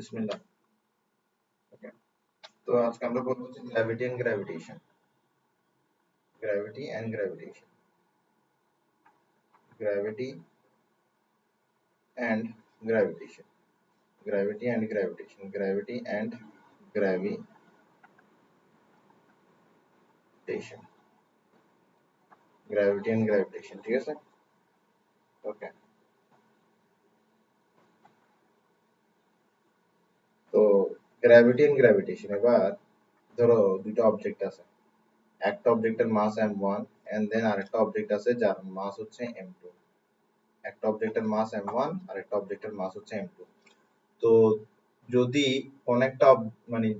বিসমিল্লাহ। ওকে, তো আজকে আমরা বলবো যে gravity and gravitation. Gravity and gravitation. Gravity and gravitation. Gravity and gravitation. Gravity and gravitation. Gravity and gravitation, ঠিক আছে? ওকে, তো গ্র্যাভিটি এন্ড গ্র্যাভিটেশন, এবার ধরো দুটো অবজেক্ট আছে, একটা অবজেক্টের মাস m1 এন্ড দেন আরেকটা অবজেক্ট আছে যার মাস হচ্ছে m2। একটা অবজেক্টের মাস m1 আর একটা অবজেক্টের মাস হচ্ছে m2। তো যদি কোন একটা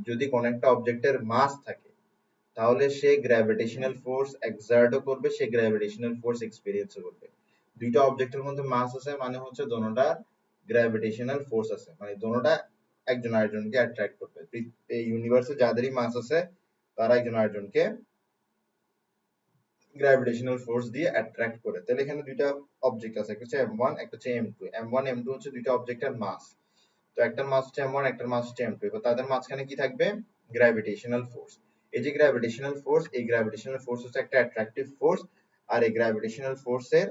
যদি কোন একটা অবজেক্টের মাস থাকে তাহলে সে গ্র্যাভিটেশনাল ফোর্স এক্সার্টও করবে, সে গ্র্যাভিটেশনাল ফোর্স এক্সপেরিয়েন্সও করবে। দুইটা অবজেক্টের মধ্যে মাস আছে মানে হচ্ছে দোনোটা গ্র্যাভিটেশনাল ফোর্স আছে, মানে দোনোটা একজন আরেকজনকে অ্যাট্রাক্ট করবে। এই ইউনিভার্সে যাদেরই মাস আছে তারা একজন আরেকজনকে গ্র্যাভিটেশনাল ফোর্স দিয়ে অ্যাট্রাক্ট করে। তাহলে এখানে দুইটা অবজেক্ট আছে, একটা হচ্ছে m1 একটা হচ্ছে m2। m1 m2 হচ্ছে দুইটা অবজেক্টের মাস। তো একটার মাস হচ্ছে m1 একটার মাস হচ্ছে m2। এবার তাদের মাঝখানে কি থাকবে? Gravitational force. এই যে গ্র্যাভিটেশনাল ফোর্স, এই গ্র্যাভিটেশনাল ফোর্স হচ্ছে একটা অ্যাট্রাকটিভ ফোর্স। আর এই গ্র্যাভিটেশনাল ফোর্সের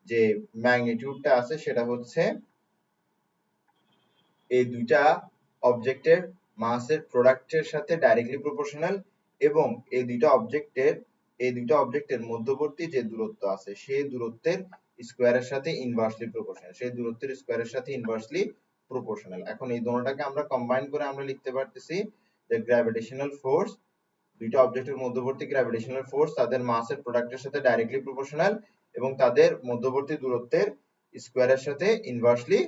যে ম্যাগনিটিউডটা আছে সেটা হচ্ছে এই দুইটা অবজেক্টের মাসের প্রোডাক্টের সাথে ডাইরেক্টলি প্রপোর্শনাল, এবং এই দুইটা অবজেক্টের মধ্যবর্তী যে দূরত্ব আছে সেই দূরত্বের স্কয়ারের সাথে ইনভার্সলি প্রপোর্শনাল, সেই দূরত্বের স্কয়ারের সাথে ইনভার্সলি প্রপোর্শনাল। এখন এই দুটোটাকে আমরা কম্বাইন করে আমরা লিখতে পারতেছি যে গ্র্যাভিটেশনাল ফোর্স, দুইটা অবজেক্টের মধ্যবর্তী গ্র্যাভিটেশনাল ফোর্স তাদের মাসের প্রোডাক্টের সাথে ডাইরেক্টলি প্রপোর্শনাল এবং তাদের মধ্যবর্তী দূরত্বের স্কয়ারের সাথে ইনভার্সলি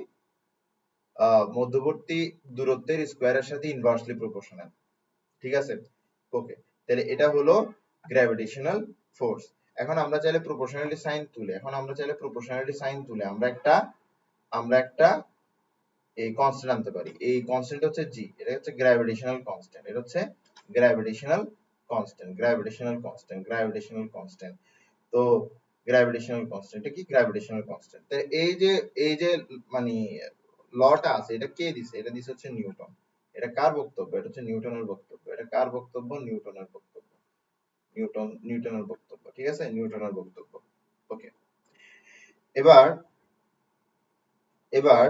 মধ্যবর্তী দূরত্বের স্কয়ারের সাথে ইনভার্সলি প্রপোর্শনাল, ঠিক আছে? ওকে, তাহলে এটা হলো গ্র্যাভিটেশনাল ফোর্স। এখন আমরা চাইলে প্রপোর্শনালিটি সাইন তুলে আমরা একটা এই কনস্ট্যান্ট আনতে পারি। এই কনস্ট্যান্ট হচ্ছে g, এটা হচ্ছে গ্র্যাভিটেশনাল কনস্ট্যান্ট। এটা হচ্ছে গ্র্যাভিটেশনাল কনস্ট্যান্ট। তো গ্র্যাভিটেশনাল কনস্ট্যান্ট, এটা কি? Gravitational constant. তাই এই যে মানে লটা আছে এটা কে দিছে? এটা দিছে হচ্ছে নিউটন। এটা কার বক্তব্য? এটা হচ্ছে নিউটনের বক্তব্য। এটা কার বক্তব্য? নিউটনের বক্তব্য। নিউটনের বক্তব্য, ঠিক আছে? নিউটনের বক্তব্য। ওকে, এবার এবার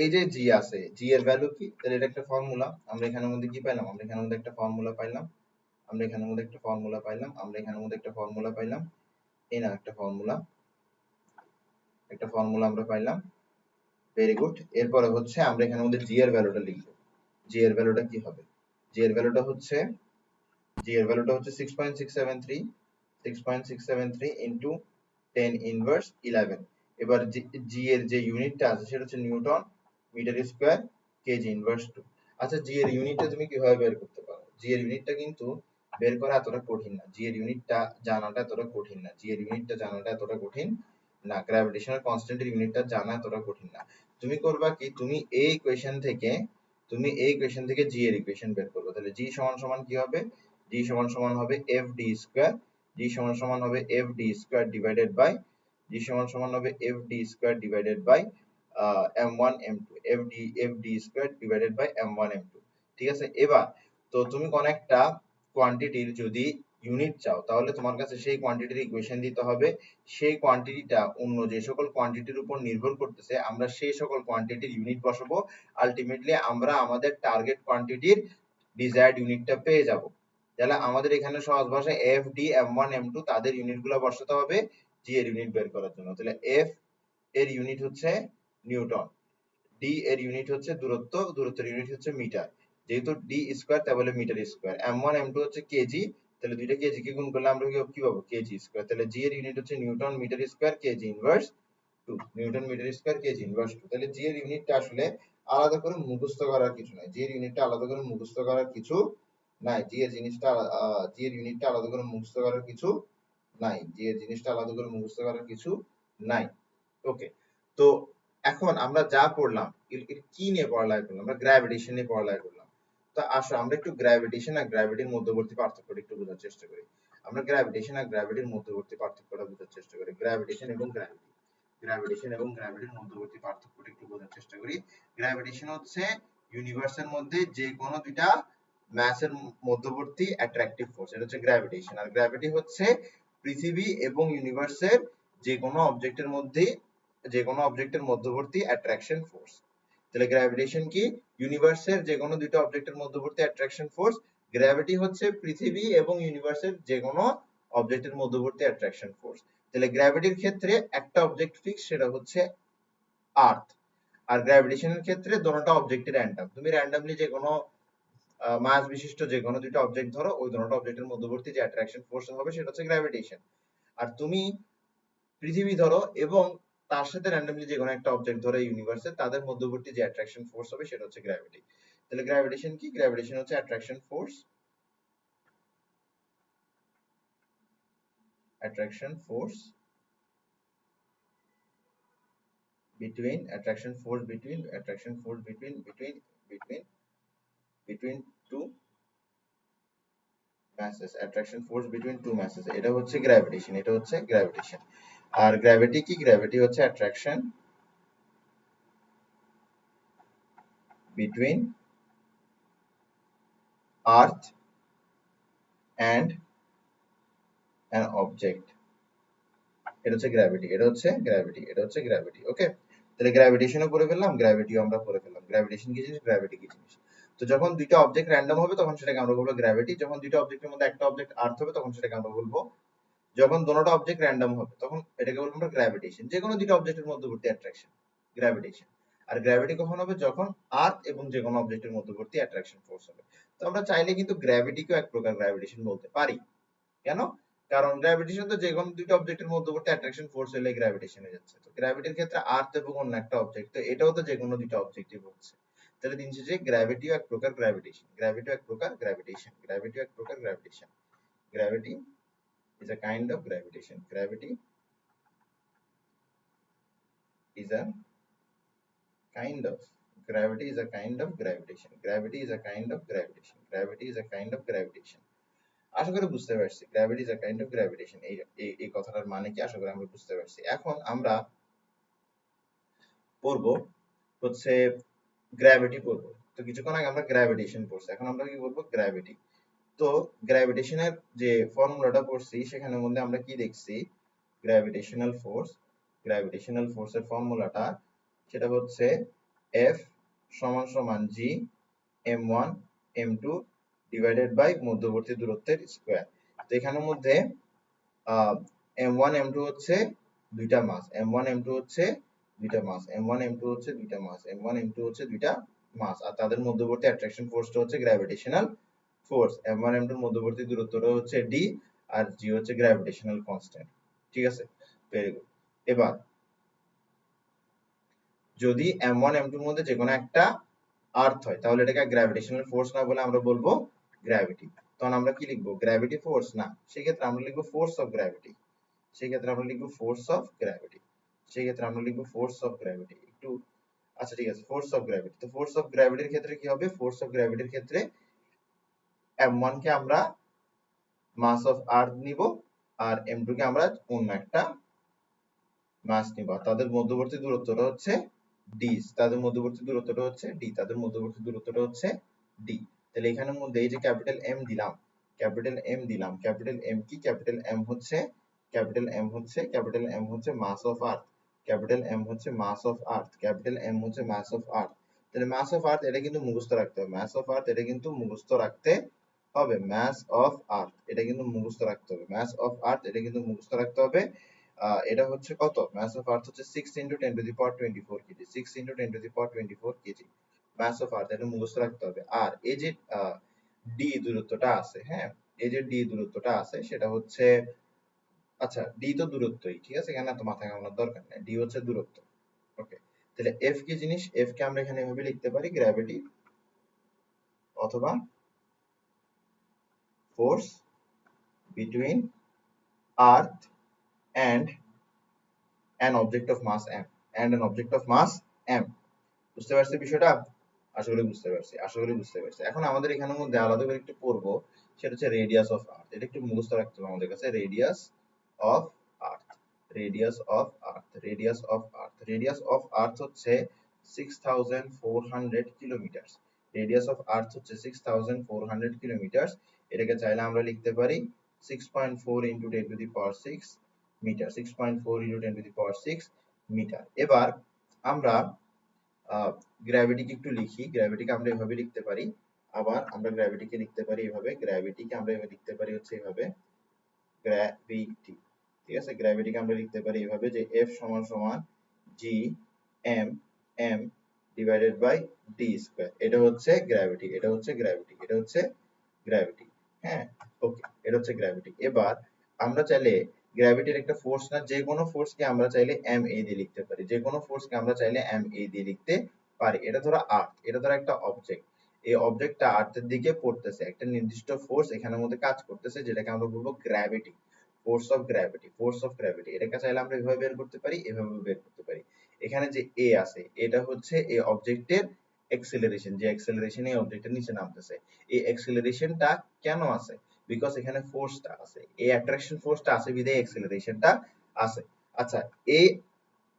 এই যে জি আছে, জি এর ভ্যালু কি? তাহলে এটা একটা ফর্মুলা। আমরা এখানের মধ্যে কি পাইলাম? আমরা এখানের মধ্যে একটা ফর্মুলা পাইলাম। এই না একটা ফর্মুলা আমরা পাইলাম। Very good. এরপরে হচ্ছে আমরা এখানের মধ্যে জি এর ভ্যালুটা লিখব। জি এর ভ্যালুটা কি হবে? জি এর ভ্যালুটা হচ্ছে 6.673 ইনটু 10 ইনভার্স 11। এবার জি এর যে ইউনিটটা আছে সেটা হচ্ছে newton metre square kg inverse 2। আচ্ছা, জি এর ইউনিটটা তুমি কিভাবে বের করতে পারো? জি এর ইউনিটটা কিন্তু বের করা এতটা কঠিন না। জি এর ইউনিটটা জানাটা এতটা কঠিন না। গ্র্যাভিটেশনাল কনস্ট্যান্টের ইউনিটটা জানা এতটা কঠিন না। তুমি করবা কি? তুমি এই ইকুয়েশন থেকে জি এর ইকুয়েশন বের করবে। তাহলে জি সমান সমান কি হবে? জি সমান সমান হবে এফ ডি স্কয়ার। জি সমান সমান হবে F D square divided by m1 m2, F D square divided by m1 m2, ঠিক আছে? এবার তো তুমি কোন একটা কোয়ান্টিটির যদি ইউনিট চাও তাহলে তোমার কাছে সেই কোয়ান্টিটির ইকুয়েশন দিতে হবে। সেই কোয়ান্টিটিটা অন্য যে সকল কোয়ান্টিটির উপর নির্ভর করতেছে আমরা সেই সকল কোয়ান্টিটির ইউনিট বসাবো। আলটিমেটলি আমরা আমাদের টার্গেট কোয়ান্টিটির ডিজায়ার্ড ইউনিটটা পেয়ে যাব। তাহলে আমাদের এখানে সহজ ভাষায় এফ ডি m1 m2 তাদের ইউনিটগুলো বসাতে হবে জি এর ইউনিট বের করার জন্য। তাহলে এফ এর ইউনিট হচ্ছে নিউটন, ডি এর ইউনিট হচ্ছে দূরত্বের ইউনিট হচ্ছে মিটার, যেহেতু ডি স্কয়ার তাই বলে মিটার স্কয়ার। m1 m2 হচ্ছে কেজি, তাহলে দুইটা কেজি কে গুণ করলে আমরা কি পাবো? Kg square. তাহলে জি এর ইউনিট হচ্ছে newton metre square kg inverse 2, newton metre square kg inverse 2। তাহলে জি এর ইউনিটটা আসলে আলাদা করে মুখস্থ করার কিছু নাই। জি এর ইউনিটটা আলাদা করে মুখস্থ করার কিছু নাই। জি এর ইউনিটটা আলাদা করে মুখস্থ করার কিছু নাই। ওকে, তো এখন আমরা যা পড়লাম কি নিয়ে পড়ালেখা করলাম? আমরা গ্র্যাভিটেশন নিয়ে পড়ালেখা করলাম। তো আসো আমরা একটু গ্র্যাভিটেশন আর গ্র্যাভিটির মধ্যবর্তী পার্থক্যটা একটু বোঝার চেষ্টা করি। আমরা গ্র্যাভিটেশন আর গ্র্যাভিটির মধ্যবর্তী পার্থক্যটা বোঝার চেষ্টা করি। গ্র্যাভিটেশন এবং গ্র্যাভিটির মধ্যবর্তী পার্থক্যটা একটু বোঝার চেষ্টা করি। গ্র্যাভিটেশন হচ্ছে ইউনিভার্সের মধ্যে যে কোনো দুইটা মাসের মধ্যবর্তী অ্যাট্রাকটিভ ফোর্স, এটা হচ্ছে গ্র্যাভিটেশন। আর গ্র্যাভিটি হচ্ছে পৃথিবী এবং ইউনিভার্সের যে কোনো অবজেক্টের মধ্যে যে কোনো অবজেক্টের মধ্যবর্তী অ্যাট্রাকশন ফোর্স। তাহলে গ্র্যাভিটেশন কি? ইউনিভার্সের যে কোনো দুইটা অবজেক্টের মধ্যবর্তী অ্যাট্রাকশন ফোর্স। গ্র্যাভিটি হচ্ছে পৃথিবী এবং ইউনিভার্সের যে কোনো অবজেক্টের মধ্যবর্তী অ্যাট্রাকশন ফোর্স। তাহলে গ্র্যাভিটির ক্ষেত্রে একটা অবজেক্ট ফিক্স, সেটা হচ্ছে আর্থ। আর গ্র্যাভিটেশনের ক্ষেত্রে দুটোটা অবজেক্টের র্যান্ডম। তুমি র্যান্ডমলি যে কোনো মাস বিশিষ্ট যে কোনো দুটো অবজেক্ট ধরো, ওই দুটো অবজেক্টের মধ্যবর্তী যে অ্যাট্রাকশন ফোর্স হবে সেটা হচ্ছে গ্র্যাভিটেশন। আর তুমি পৃথিবী ধরো এবং তার সাথে র্যান্ডমলি যে কোনো একটা অবজেক্ট ধরো ইউনিভার্সে, তাদের মধ্যবর্তী যে অ্যাট্রাকশন ফোর্স হবে সেটা হচ্ছে গ্র্যাভিটি। তাহলে গ্র্যাভিটেশন কি? গ্র্যাভিটেশন হচ্ছে attraction force, attraction force between attraction force between attraction force between two masses, attraction force between two masses, এটা হচ্ছে গ্র্যাভিটেশন, এটা হচ্ছে গ্র্যাভিটেশন। আর গ্র্যাভিটি কি? গ্র্যাভিটি হচ্ছে attraction between earth and an object, এটা হচ্ছে গ্র্যাভিটি, এটা হচ্ছে গ্র্যাভিটি, এটা হচ্ছে গ্র্যাভিটি। ওকে, তাহলে গ্র্যাভিটেশনও করে ফেললাম, গ্র্যাভিটিও আমরা করে ফেললাম। গ্র্যাভিটেশন কি জিনিস, গ্র্যাভিটি কি জিনিস। তো যখন দুইটা অবজেক্ট র্যান্ডম হবে তখন সেটাকে আমরা বলবো গ্র্যাভিটি। যখন দুইটা অবজেক্টের মধ্যে একটা অবজেক্ট আর্থ হবে তখন সেটাকে আমরা বলবো, যখন দুটোটা অবজেক্ট র্যান্ডম হবে তখন এটাকে বলবো আমরা গ্র্যাভিটেশন। যে কোনো দুইটা অবজেক্টের মধ্যবর্তী অ্যাট্রাকশন, গ্র্যাভিটেশন। আর গ্র্যাভিটি কখন হবে? যখন আর্থ এবং যে কোনো অবজেক্টের মধ্যবর্তী অ্যাট্রাকশন ফোর্স হবে। তো আমরা চাইলে কিন্তু গ্র্যাভিটিকেও এক প্রকার গ্র্যাভিটেশন বলতে পারি। কেন? কারণ গ্র্যাভিটেশন তো যে কোনো দুইটা অবজেক্টের মধ্যবর্তী অ্যাট্রাকশন ফোর্স হলে গ্র্যাভিটেশন হয়ে যাচ্ছে। তো গ্র্যাভিটির ক্ষেত্রে আর্থ এবং অন্য একটা অবজেক্ট, তো এটাও তো যে কোনো দুইটা অবজেক্টই হচ্ছে। তাহলে দিন শেষে গ্র্যাভিটিও এক প্রকার গ্র্যাভিটেশন, গ্র্যাভিটিও এক প্রকার গ্র্যাভিটেশন, গ্র্যাভিটিও এক প্রকার gravitation. Gravity is a kind of gravitation. Gravity is a kind of gravity is a kind of gravitation. Gravity is a kind of gravitation. Gravity is a kind of gravitation. আশা করি বুঝতে পারছি gravity is a kind of gravitation, এই কথাটার মানে কি আশা করি আমরা বুঝতে পারছি। এখন আমরা পড়বো হচ্ছে গ্র্যাভিটি পড়বো। তো কিছুক্ষণ আগে আমরা গ্র্যাভিটেশন পড়ছি, এখন আমরা কি বলবো? গ্র্যাভিটি। তো গ্র্যাভিটেশনের যে ফর্মুলাটা পড়ছি সেখানের মধ্যে আমরা কি দেখছি? গ্র্যাভিটেশনাল ফোর্স, গ্র্যাভিটেশনাল ফোর্সের ফর্মুলাটা সেটা হচ্ছে F সমান সমান G m1 m2 divided by মধ্যবর্তী দূরত্বের স্কয়ার। তো এখানের মধ্যে m1 m2 হচ্ছে দুইটা মাস, m1 m2 হচ্ছে দুইটা মাস, m1 m2 হচ্ছে দুইটা মাস, m1 m2 হচ্ছে দুইটা মাস। আর তাদের মধ্যবর্তী অ্যাট্রাকশন ফোর্সটা হচ্ছে গ্র্যাভিটেশনাল ফোর্স। m1 m2 এর মধ্যবর্তী দূরত্বটা হচ্ছে d, আর g হচ্ছে গ্র্যাভিটেশনাল কনস্ট্যান্ট। ঠিক আছে, ভেরি গুড। এবার যদি m1 m2 এর মধ্যে যে কোনো একটা আর্থ হয় তাহলে এটাকে গ্র্যাভিটেশনাল ফোর্স না বলে আমরা বলবো গ্র্যাভিটি। তখন আমরা কি লিখবো? গ্র্যাভিটি ফোর্স না, সেক্ষেত্রে আমরা লিখবো ফোর্স অফ গ্র্যাভিটি, সেক্ষেত্রে আমরা লিখবো ফোর্স অফ গ্র্যাভিটি, সেক্ষেত্রে আমরা লিখবো ফোর্স অফ গ্র্যাভিটি। একটু আচ্ছা ঠিক আছে, ফোর্স অফ গ্র্যাভিটি। তো ফোর্স অফ গ্র্যাভিটির ক্ষেত্রে কি হবে? ফোর্স অফ গ্র্যাভিটির ক্ষেত্রে m1 কে আমরা মাস অফ আর্থ নিব, আর m2 কে আমরা অন্য একটা মাস নিব। তাদের মধ্যবর্তী দূরত্বটা হচ্ছে d, তাদের মধ্যবর্তী দূরত্বটা হচ্ছে d, তাদের মধ্যবর্তী দূরত্বটা হচ্ছে d। তাহলে এখানের মধ্যে এই যে ক্যাপিটাল M দিলাম, ক্যাপিটাল M দিলাম, ক্যাপিটাল M কি? ক্যাপিটাল M হচ্ছে mass of earth, capital M হচ্ছে mass of earth, capital M হচ্ছে মাস অফ আর্থ। তাহলে মাস অফ আর্থ এটা কিন্তু মুখস্থ রাখতে হবে, মাস অফ আর্থ এটা কিন্তু মুখস্থ রাখতে হবে, মাস অফ আর্থ এটা কিন্তু মুখস্থ রাখতে হবে, মাস অফ আর্থ এটা কিন্তু মুখস্থ রাখতে হবে। এটা হচ্ছে কত? মাস অফ আর্থ হচ্ছে 6 × 10⁻24 kg, 6 × 10⁻24 kg mass of earth, এটা মুখস্থ রাখতে হবে। আর এই যে ডি দূরত্বটা আছে, হ্যাঁ, এই যে ডি দূরত্বটা আছে সেটা হচ্ছে, আচ্ছা ডি তো দূরত্বই, ঠিক আছে, এখানে তো মাথা ঘামানোর দরকার নেই, ডি হচ্ছে দূরত্ব। ওকে, তাহলে এফ কি জিনিস? এফ কে আমরা এখানে এভাবে লিখতে পারি, গ্র্যাভিটি অথবা force between earth and an object of mass m, and an object of mass m। বুঝতে পারছি বিষয়টা? আশা করি বুঝতে পারছি, আশা করি বুঝতে পারছি। এখন আমাদের এখানের মধ্যে আলাদা করে একটু পড়বো, সেটা হচ্ছে রেডিয়াস অফ আর্থ। এটা একটু মুখস্থ রাখতে হবে আমাদের কাছে, radius of earth, radius of earth, radius of earth, radius of earth হচ্ছে 6400 কিলোমিটার। রেডিয়াস অফ আর্থ হচ্ছে 6400 কিলোমিটার। এটাকে চাইলে আমরা লিখতে পারি 6.4 into 10 to the power 6 metre. 6.4 into 10 to the power 6 metre. এবার আমরা গ্র্যাভিটিকে একটু লিখি। গ্র্যাভিটিকে আমরা এভাবে লিখতে পারি। আবার আমরা গ্র্যাভিটিকে লিখতে পারি এভাবে। গ্র্যাভিটিকে আমরা এভাবে লিখতে পারি হচ্ছে এভাবে, গ্র্যাভিটি। ঠিক আছে, গ্র্যাভিটিকে আমরা লিখতে পারি এভাবে যে F সমান সমান G M M divided by D square. এটা হচ্ছে গ্র্যাভিটি, এটা হচ্ছে গ্র্যাভিটি, এটা হচ্ছে গ্র্যাভিটি। হ্যাঁ, ওকে, এটা হচ্ছে গ্র্যাভিটি। এবার আমরা চাইলে গ্র্যাভিটির একটা ফোর্স না, যে কোনো ফোর্সকে আমরা চাইলে এম এ দিয়ে লিখতে পারি। যে কোনো ফোর্সকে আমরা চাইলে এম এ দিয়ে লিখতে পারি। এটা ধরো আর্থ, এটা ধরো একটা অবজেক্ট। এই অবজেক্টটা আর্থের দিকে পড়তেছে, একটা নির্দিষ্ট ফোর্স এখানের মধ্যে কাজ করতেছে, যেটাকে আমরা বলবো gravity, force of gravity, force of gravity. এটাকে চাইলে আমরা এভাবে বের করতে পারি, এভাবে বের করতে পারি। এখানে যে এ আছে, এটা হচ্ছে এই অবজেক্টের অ্যাক্সেলারেশন, যে অ্যাক্সেলারেশন এই অবজেক্টের নিচে নামতেছে। এই অ্যাক্সেলারেশনটা কেন আছে? বিকজ এখানে ফোর্সটা আছে, এই অ্যাট্রাকশন ফোর্সটা আছে বিধায় অ্যাক্সেলারেশনটা আছে। আচ্ছা, এই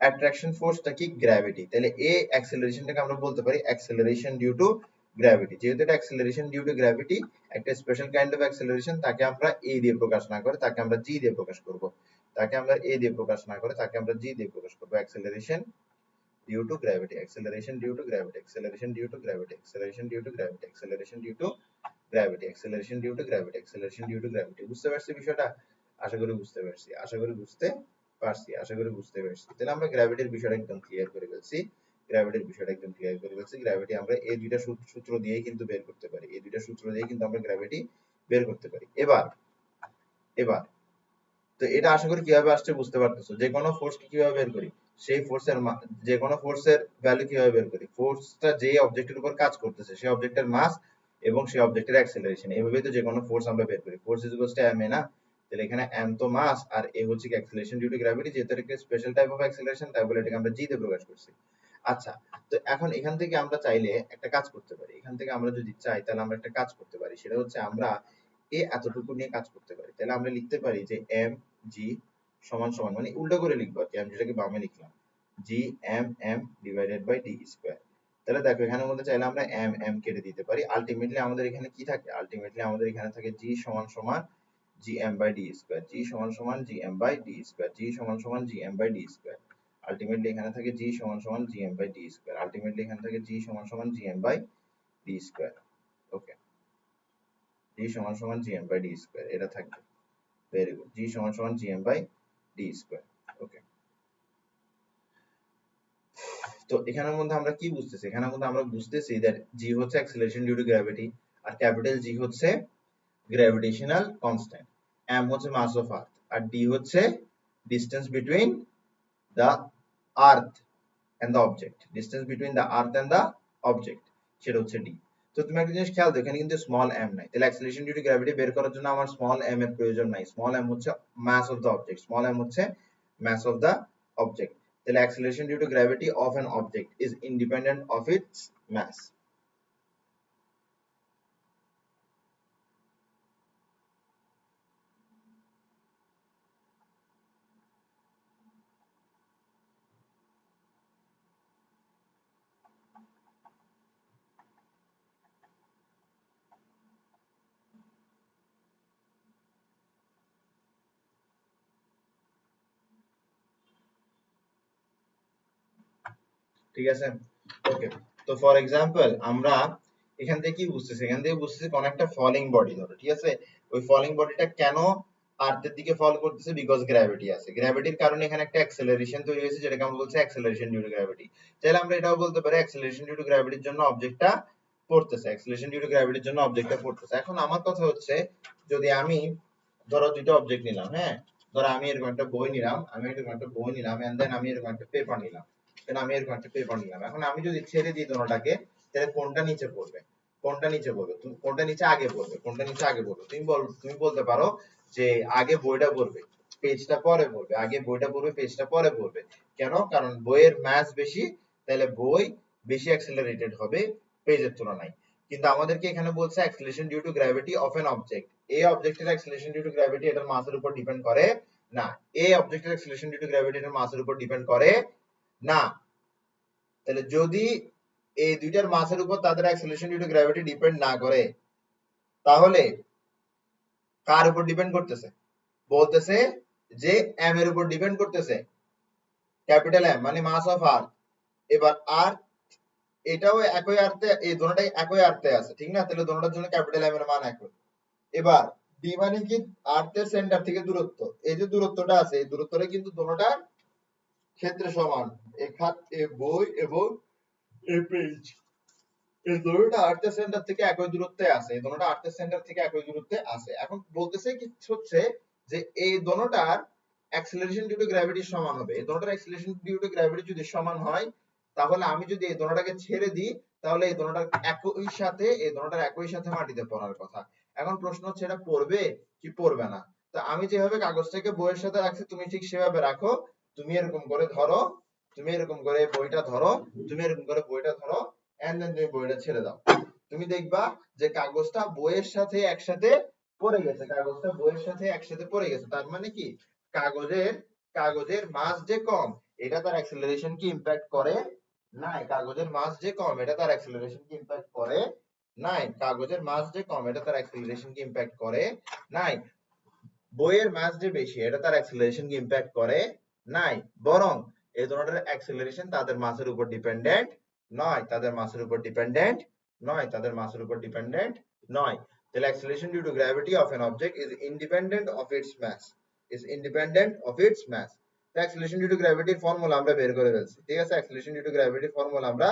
অ্যাট্রাকশন ফোর্সটা কি? গ্র্যাভিটি। তাহলে এই অ্যাক্সেলারেশনটাকে আমরা বলতে পারি অ্যাক্সেলারেশন ডিউ টু গ্র্যাভিটি। যেহেতু এটা অ্যাক্সেলারেশন ডিউ টু গ্র্যাভিটি, একটা স্পেশাল কাইন্ড অফ অ্যাক্সেলারেশন, তাকে আমরা এ দিয়ে প্রকাশ না করে তাকে আমরা জি দিয়ে প্রকাশ করব। তাকে আমরা এ দিয়ে প্রকাশ না করে তাকে আমরা জি দিয়ে প্রকাশ করব। Acceleration due to gravity, acceleration due to gravity, acceleration due to gravity, acceleration due to gravity, acceleration due to gravity, acceleration due to gravity, acceleration due to gravity। বুঝতে পারছি বিষয়টা? আশা করি বুঝতে পারছি, আশা করি বুঝতে পারছি, আশা করি বুঝতে পারছি। তাহলে আমরা গ্র্যাভিটির বিষয়টা একদম ক্লিয়ার করে ফেলছি। গ্র্যাভিটির বিষয়টা একদম ক্লিয়ার করে ফেলছি। গ্র্যাভিটি আমরা এই দুইটা সূত্র দিয়েই কিন্তু বের করতে পারি। এই দুইটা সূত্র দিয়েই কিন্তু আমরা গ্র্যাভিটি বের করতে পারি। এবার এবার তো এটা আশা করি কিভাবে আসছে বুঝতে পারতেছো। যে কোনো ফোর্সকে কিভাবে বের করি, সেই ফোর্সের যে কোনো ফোর্সের ভ্যালু কিভাবে বের করি, ফোর্সটা যে অবজেক্টের উপর কাজ করতেছে সেই অবজেক্টের মাস এবং সেই অবজেক্টের অ্যাক্সেলারেশন, এভাবেই তো যে কোনো ফোর্স আমরা বের করি। Force is equals to M A না? তাহলে এখানে এম তো মাস আর এ হচ্ছে কি অ্যাক্সেলারেশন ডিউ টু গ্র্যাভিটি, যেহেতু এটা একটা স্পেশাল টাইপ অফ অ্যাক্সেলারেশন তাই বলে এটাকে আমরা জি তে প্রকাশ করছি। আচ্ছা, তো এখন এখান থেকে আমরা চাইলে একটা কাজ করতে পারি। এখান থেকে আমরা যদি চাই তাহলে আমরা একটা কাজ করতে পারি, সেটা হচ্ছে আমরা এ এতটুকু নিয়ে কাজ করতে পারি। তাহলে আমরা লিখতে পারি যে এম জি সমান সমান, মানে উল্টো করে লিখবো আর কি, আমি যেটাকে বামে লিখলাম, G M M divided by D square. তাহলে দেখো এখানের মধ্যে চাইলে আমরা এম এম কেটে দিতে পারি। আলটিমেটলি আমাদের এখানে কি থাকে? আলটিমেটলি আমাদের এখানে থাকে জি সমান সমান G M by D square, G সমান সমান G M by D square, G সমান সমান G M by D square. Ultimately এখানে থাকে জি সমান সমান G M by D square. Ultimately এখানে থাকে জি সমান সমান G M by D square. Okay, G সমান সমান G M by D square এটা থাকবে। ভেরি গুড, জি সমান সমান G M by D square. Okay, তো এখানের মধ্যে আমরা কি বুঝতেছি? এখানের মধ্যে আমরা বুঝতেছি দ্যাট জি হচ্ছে অ্যাক্সিলারেশন ডিউ টু গ্র্যাভিটি, আর ক্যাপিটাল জি হচ্ছে গ্র্যাভিটেশনাল কনস্ট্যান্ট, এম হচ্ছে মাস অফ আর্থ, আর ডি হচ্ছে distance between the earth and the object, distance between the earth and the object, সেটা হচ্ছে ডি। তো তুমি একটা জিনিস খেয়াল দাও, এখানে কিন্তু স্মল এম নাই। তাহলে অ্যাক্সিলারেশন ডিউ টু গ্র্যাভিটি বের করার জন্য আমার স্মল এম এর প্রয়োজন নাই। স্মল এম হচ্ছে mass of the object, small M হচ্ছে mass of the object. তাহলে acceleration due to gravity of an object is independent of its mass. ঠিক আছে, ওকে। তো ফর এক্সাম্পল আমরা এখান থেকে কি বুঝতেছি? এখান থেকে বুঝতেছি কোন একটা ফলিং বডি ধরো, ঠিক আছে? ওই ফলিং বডিটা কেন আর্থের দিকে ফল করতেছে? বিকজ গ্র্যাভিটি আছে। গ্র্যাভিটির কারণে এখানে একটা অ্যাক্সেলারেশন তৈরি হয়েছে, যেটাকে আমরা বলছি অ্যাক্সেলারেশন ডিউ টু গ্র্যাভিটি। তাহলে আমরা এটাও বলতে পারি অ্যাক্সেলারেশন ডিউ টু গ্র্যাভিটির জন্য অবজেক্টটা পড়তেছে, অ্যাক্সেলারেশন ডিউ টু গ্র্যাভিটির জন্য অবজেক্টটা পড়তেছে। এখন আমার কথা হচ্ছে, যদি আমি ধরো দুটো অবজেক্ট নিলাম, হ্যাঁ, ধরো আমি এরকম একটা বই নিলাম, এন্ড দেন আমি এরকম একটা পেপার নিলাম, আমি এরকম একটা পেপার নিলাম। এখন আমি যদি ছেড়ে দিই দোনোটাকে, তাহলে কোনটা নিচে পড়বে? কোনটা নিচে পড়বে? কোনটা নিচে আগে পড়বে? কোনটা নিচে আগে পড়বে? তুমি বলতে পারো যে আগে বইটা পড়বে, পেজটা পরে পড়বে। আগে বইটা পড়বে, পেজটা পরে পড়বে। কেন? কারণ বইয়ের ম্যাস বেশি, তাহলে বই বেশি অ্যাক্সেলারেটেড হবে পেজের তুলনায়। কিন্তু আমাদেরকে এখানে বলছে acceleration due to gravity of an object. এই অবজেক্টের অ্যাক্সেলারেশন ডিউ টু গ্র্যাভিটি এটার মাসের উপর ডিপেন্ড করে না। এই অবজেক্টের অ্যাক্সেলারেশন ডিউ টু গ্র্যাভিটি এটার মাসের উপর ডিপেন্ড করে না। তাহলে যদি এই দুইটার মাসের উপর তাদের acceleration due to gravity depend না করে, তাহলে কার উপর ডিপেন্ড করতেছে? বলতেছে যে এম এর উপর ডিপেন্ড করতেছে, ক্যাপিটাল এম মানে মাস অফ আর্থ। এবার আর এটাও একই আর্থে, এই দুটোটাই একই আর্থে আছে, ঠিক না? তাহলে দুটোটার জন্য ক্যাপিটাল এম এর মান একই। এবার ডি মানে কি? আর্থের সেন্টার থেকে দূরত্ব। এই যে দূরত্বটা আছে, এই দূরত্বটা কিন্তু দুটোটার ক্ষেত্রে সমান। এ বই এবং এ পেজ, এই দুটোটা আর্থের সেন্টার থেকে একই দূরত্বে আছে, এই দুটোটা আর্থের সেন্টার থেকে একই দূরত্বে আছে। এখন বলতেছে কি হচ্ছে যে এই দুটোটার অ্যাক্সিলারেশন ডিউ টু গ্র্যাভিটি সমান হবে। এই দুটোটার অ্যাক্সিলারেশন ডিউ টু গ্র্যাভিটি যদি সমান হয়, তাহলে আমি যদি এই দুটোটাকে ছেড়ে দিই, তাহলে এই দুটোটার একই সাথে মাটিতে পড়ার কথা। এখন প্রশ্ন হচ্ছে এটা পড়বে কি পড়বে না। তো আমি যেভাবে কাগজটাকে বইয়ের সাথে রাখছি, তুমি ঠিক সেভাবে রাখো। তুমি এরকম করে ধরো, তুমি এরকম করে বইটা ধরো, তুমি এরকম করে বইটা ধরো, এন্ড দেন তুমি বইটা ছেড়ে দাও। তুমি দেখবা যে কাগজটা বইয়ের সাথে একসাথে পড়ে গেছে, কাগজটা বইয়ের সাথে একসাথে পড়ে গেছে। তার মানে কি? কাগজের কাগজের মাস যে কম, এটা তার অ্যাক্সিলারেশন কি ইমপ্যাক্ট করে? নাই। কাগজের মাস যে কম, এটা তার অ্যাক্সিলারেশন কি ইমপ্যাক্ট করে? নাই। কাগজের মাস যে কম, এটা তার অ্যাক্সিলারেশন কি ইমপ্যাক্ট করে? নাই। বইয়ের মাস যে বেশি, এটা তার অ্যাক্সিলারেশন কি ইমপ্যাক্ট করে? নাই। বরং এই ধরনের অ্যাক্সিলারেশন তাদের মাসের উপর ডিপেন্ডেন্ট নয়, তাদের মাসের উপর ডিপেন্ডেন্ট নয়, তাদের মাসের উপর ডিপেন্ডেন্ট নয়। তাহলে acceleration due to gravity of an object is independent of its mass, is independent of its mass. Acceleration due to গ্র্যাভিটির ফর্মুলা আমরা বের করে ফেলছি, ঠিক আছে? অ্যাক্সিলারেশন ডিউ টু গ্র্যাভিটির ফর্মুলা আমরা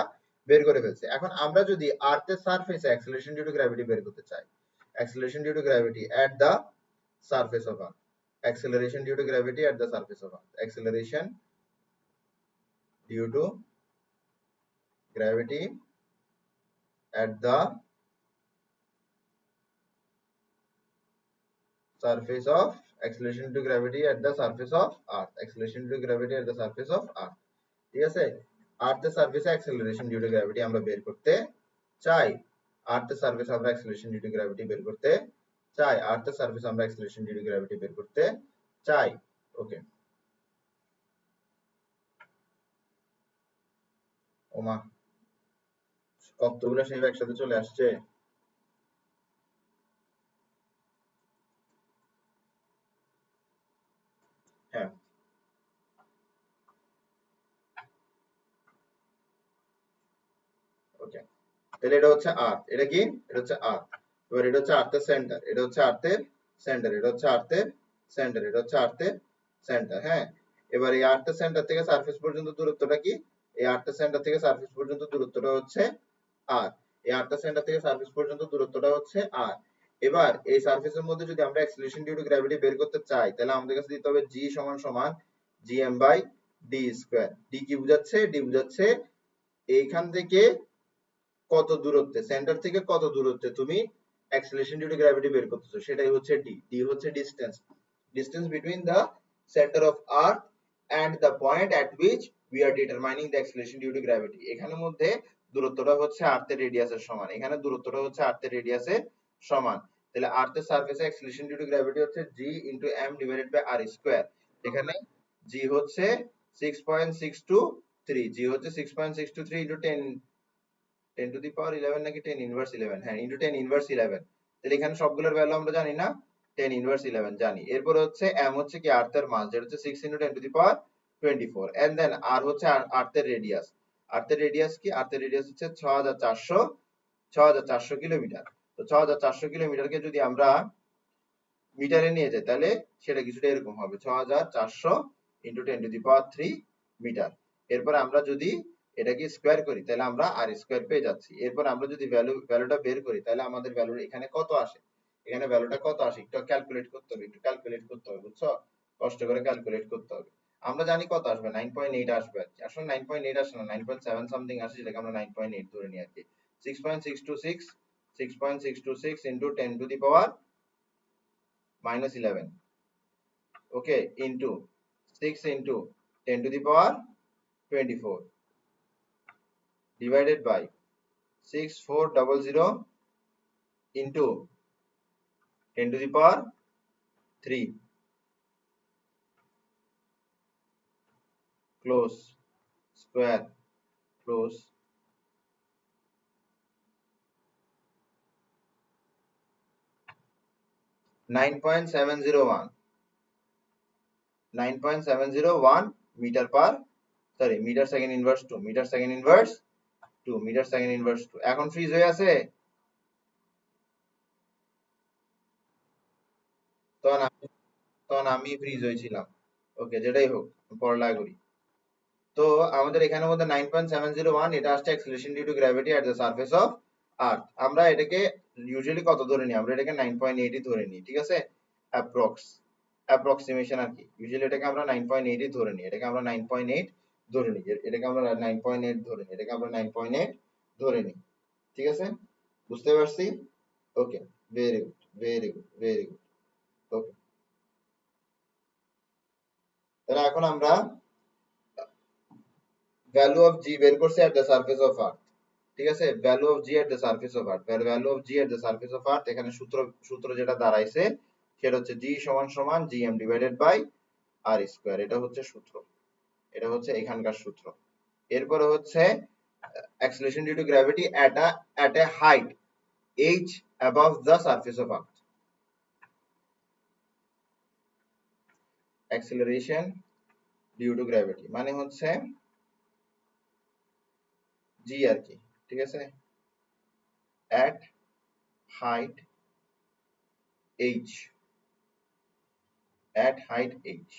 বের করে ফেলছি। এখন আমরা যদি আর্থের সারফেসে অ্যাক্সিলারেশন ডিউ টু গ্র্যাভিটি বের করতে চাই, acceleration due to gravity at the surface of earth, acceleration due to gravity at the surface of earth, acceleration due to gravity at the surface of, acceleration due to gravity at the surface of earth, acceleration due to gravity at the surface of earth, ঠিক আছে? আর্থের সারফেসে acceleration due to gravity আমরা বের করতে চাই, আর্থের সারফেসে আমরা acceleration due to gravity বের করতে চাই, আর্থের সারফেসে আমরা অ্যাক্সিলারেশন ডিউ টু গ্র্যাভিটি বের করতে চাই। ওকে, ওমা কতগুলো শেপ একসাথে চলে আসছে। হ্যাঁ, ওকে। তাহলে এটা হচ্ছে আর্থ, এটা কি? এটা হচ্ছে আর্থ। এবার এটা হচ্ছে আর্থের সেন্টার, এটা হচ্ছে আর্থের সেন্টার, এটা হচ্ছে আর্থের সেন্টার, এটা হচ্ছে আর্থের সেন্টার। হ্যাঁ, এবার এই আর্থের সেন্টার থেকে সারফেস পর্যন্ত দূরত্বটা কি? এই আর্থের সেন্টার থেকে সারফেস পর্যন্ত দূরত্বটা হচ্ছে আর, এই আর্থের সেন্টার থেকে সারফেস পর্যন্ত দূরত্বটা হচ্ছে আর। এবার এই সারফেসের মধ্যে যদি আমরা অ্যাক্সিলারেশন ডিউ টু গ্র্যাভিটি বের করতে চাই, তাহলে আমাদের কাছে দিতে হবে জি সমান সমান GM by D square. D কি বোঝাচ্ছে? ডি বোঝাচ্ছে এইখান থেকে কত দূরত্বে, সেন্টার থেকে কত দূরত্বে তুমি অ্যাক্সিলারেশন ডিউ টু গ্র্যাভিটি বের করতেছো, সেটাই হচ্ছে ডি। ডি হচ্ছে distance, distance between the centre of earth and the point at which we are determining the acceleration due to gravity. এখানের মধ্যে দূরত্বটা হচ্ছে আর্থের রেডিয়াসের সমান, এখানে দূরত্বটা হচ্ছে আর্থের রেডিয়াসের সমান। তাহলে আর্থের সারফেসে অ্যাক্সিলারেশন ডিউ টু গ্র্যাভিটি হচ্ছে G into M divided by R square. এখানে জি হচ্ছে 6.623, জি হচ্ছে 6.623 ইনটু 10 টু দি পাওয়ার 11 নাকি 10 ইনভার্স 11, হ্যাঁ ইনটু 10 ইনভার্স 11। তাহলে এখানে সবগুলোর ভ্যালু আমরা জানি না, 10 ইনভার্স 11 জানি। এরপর হচ্ছে m হচ্ছে কি আর্থের মাস, যেটা হচ্ছে 6 into 10 to the power 24, and then r হচ্ছে আর্থের রেডিয়াস। আর্থের রেডিয়াস কি? আর্থের রেডিয়াস হচ্ছে 6400 কিলোমিটার। তো 6400 কিলোমিটারকে যদি আমরা মিটারে নিয়ে যাই, তাহলে সেটা কিছুটা এরকম হবে 6400 into 10 to the power 3 metre. এরপর আমরা যদি এটাকে স্কয়ার করি, তাহলে আমরা আর স্কয়ার পেয়ে যাচ্ছি। এরপর আমরা যদি ভ্যালুটা বের করি, তাহলে আমাদের ভ্যালু এখানে কত আসে, এখানে ভ্যালুটা কত আসে একটু ক্যালকুলেট করতে হবে, একটু ক্যালকুলেট করতে হবে, বুঝছো? কষ্ট করে ক্যালকুলেট করতে হবে। আমরা জানি কত আসবে, 9.8 আসবে আর কি। আসলে 9.8 আসে না, 9.7 সামথিং আসে, যেটাকে আমরা 9.8 ধরে নিই আর কি। 6.626 into 10 to the power -11, okay, into 6 into 10 to the power 24 divided by 6400 into 10 to the power 3 close square close 9.701 metre per metre second inverse 2 metre second inverse 2 metre second inverse 2 এখন fridge হয়ে আছে। তখন আমি fridge হয়েছিলাম। ওকে, যেটাই হোক, পড়ালেখা করি। তো আমাদের এখানের মধ্যে 9.701 এটা আসছে acceleration due to gravity at the surface of earth. আমরা এটাকে ইউজুয়ালি কত ধরে নিই? আমরা এটাকে 9.8 ধরে নিই, ঠিক আছে? অ্যাপ্রক্সিমেশন আর কি। ইউজুয়ালি এটাকে আমরা 9.8 ধরে নিই, এটাকে আমরা 9.8 ধরে নিই, এটাকে আমরা 9.8 ধরে নিই, এটাকে আমরা 9.8 ধরে নিই, ঠিক আছে? বুঝতে পারছি? Okay, very good, very good, very good. Okay, তাহলে এখন আমরা ভ্যালু অফ জি বের করছি at the surface of earth, ঠিক আছে? Value of G at the surface of earth, value of G at the surface of earth, এখানে সূত্র যেটা দাঁড়াইছে সেটা হচ্ছে জি সমান সমান GM divided by R square. এটা হচ্ছে সূত্র, এটা হচ্ছে এখানকার সূত্র। এরপরে হচ্ছে acceleration due to gravity at a height h above the surface of earth, acceleration due to gravity মানে হচ্ছে জি আর কি, ঠিক আছে? at height h, at height h,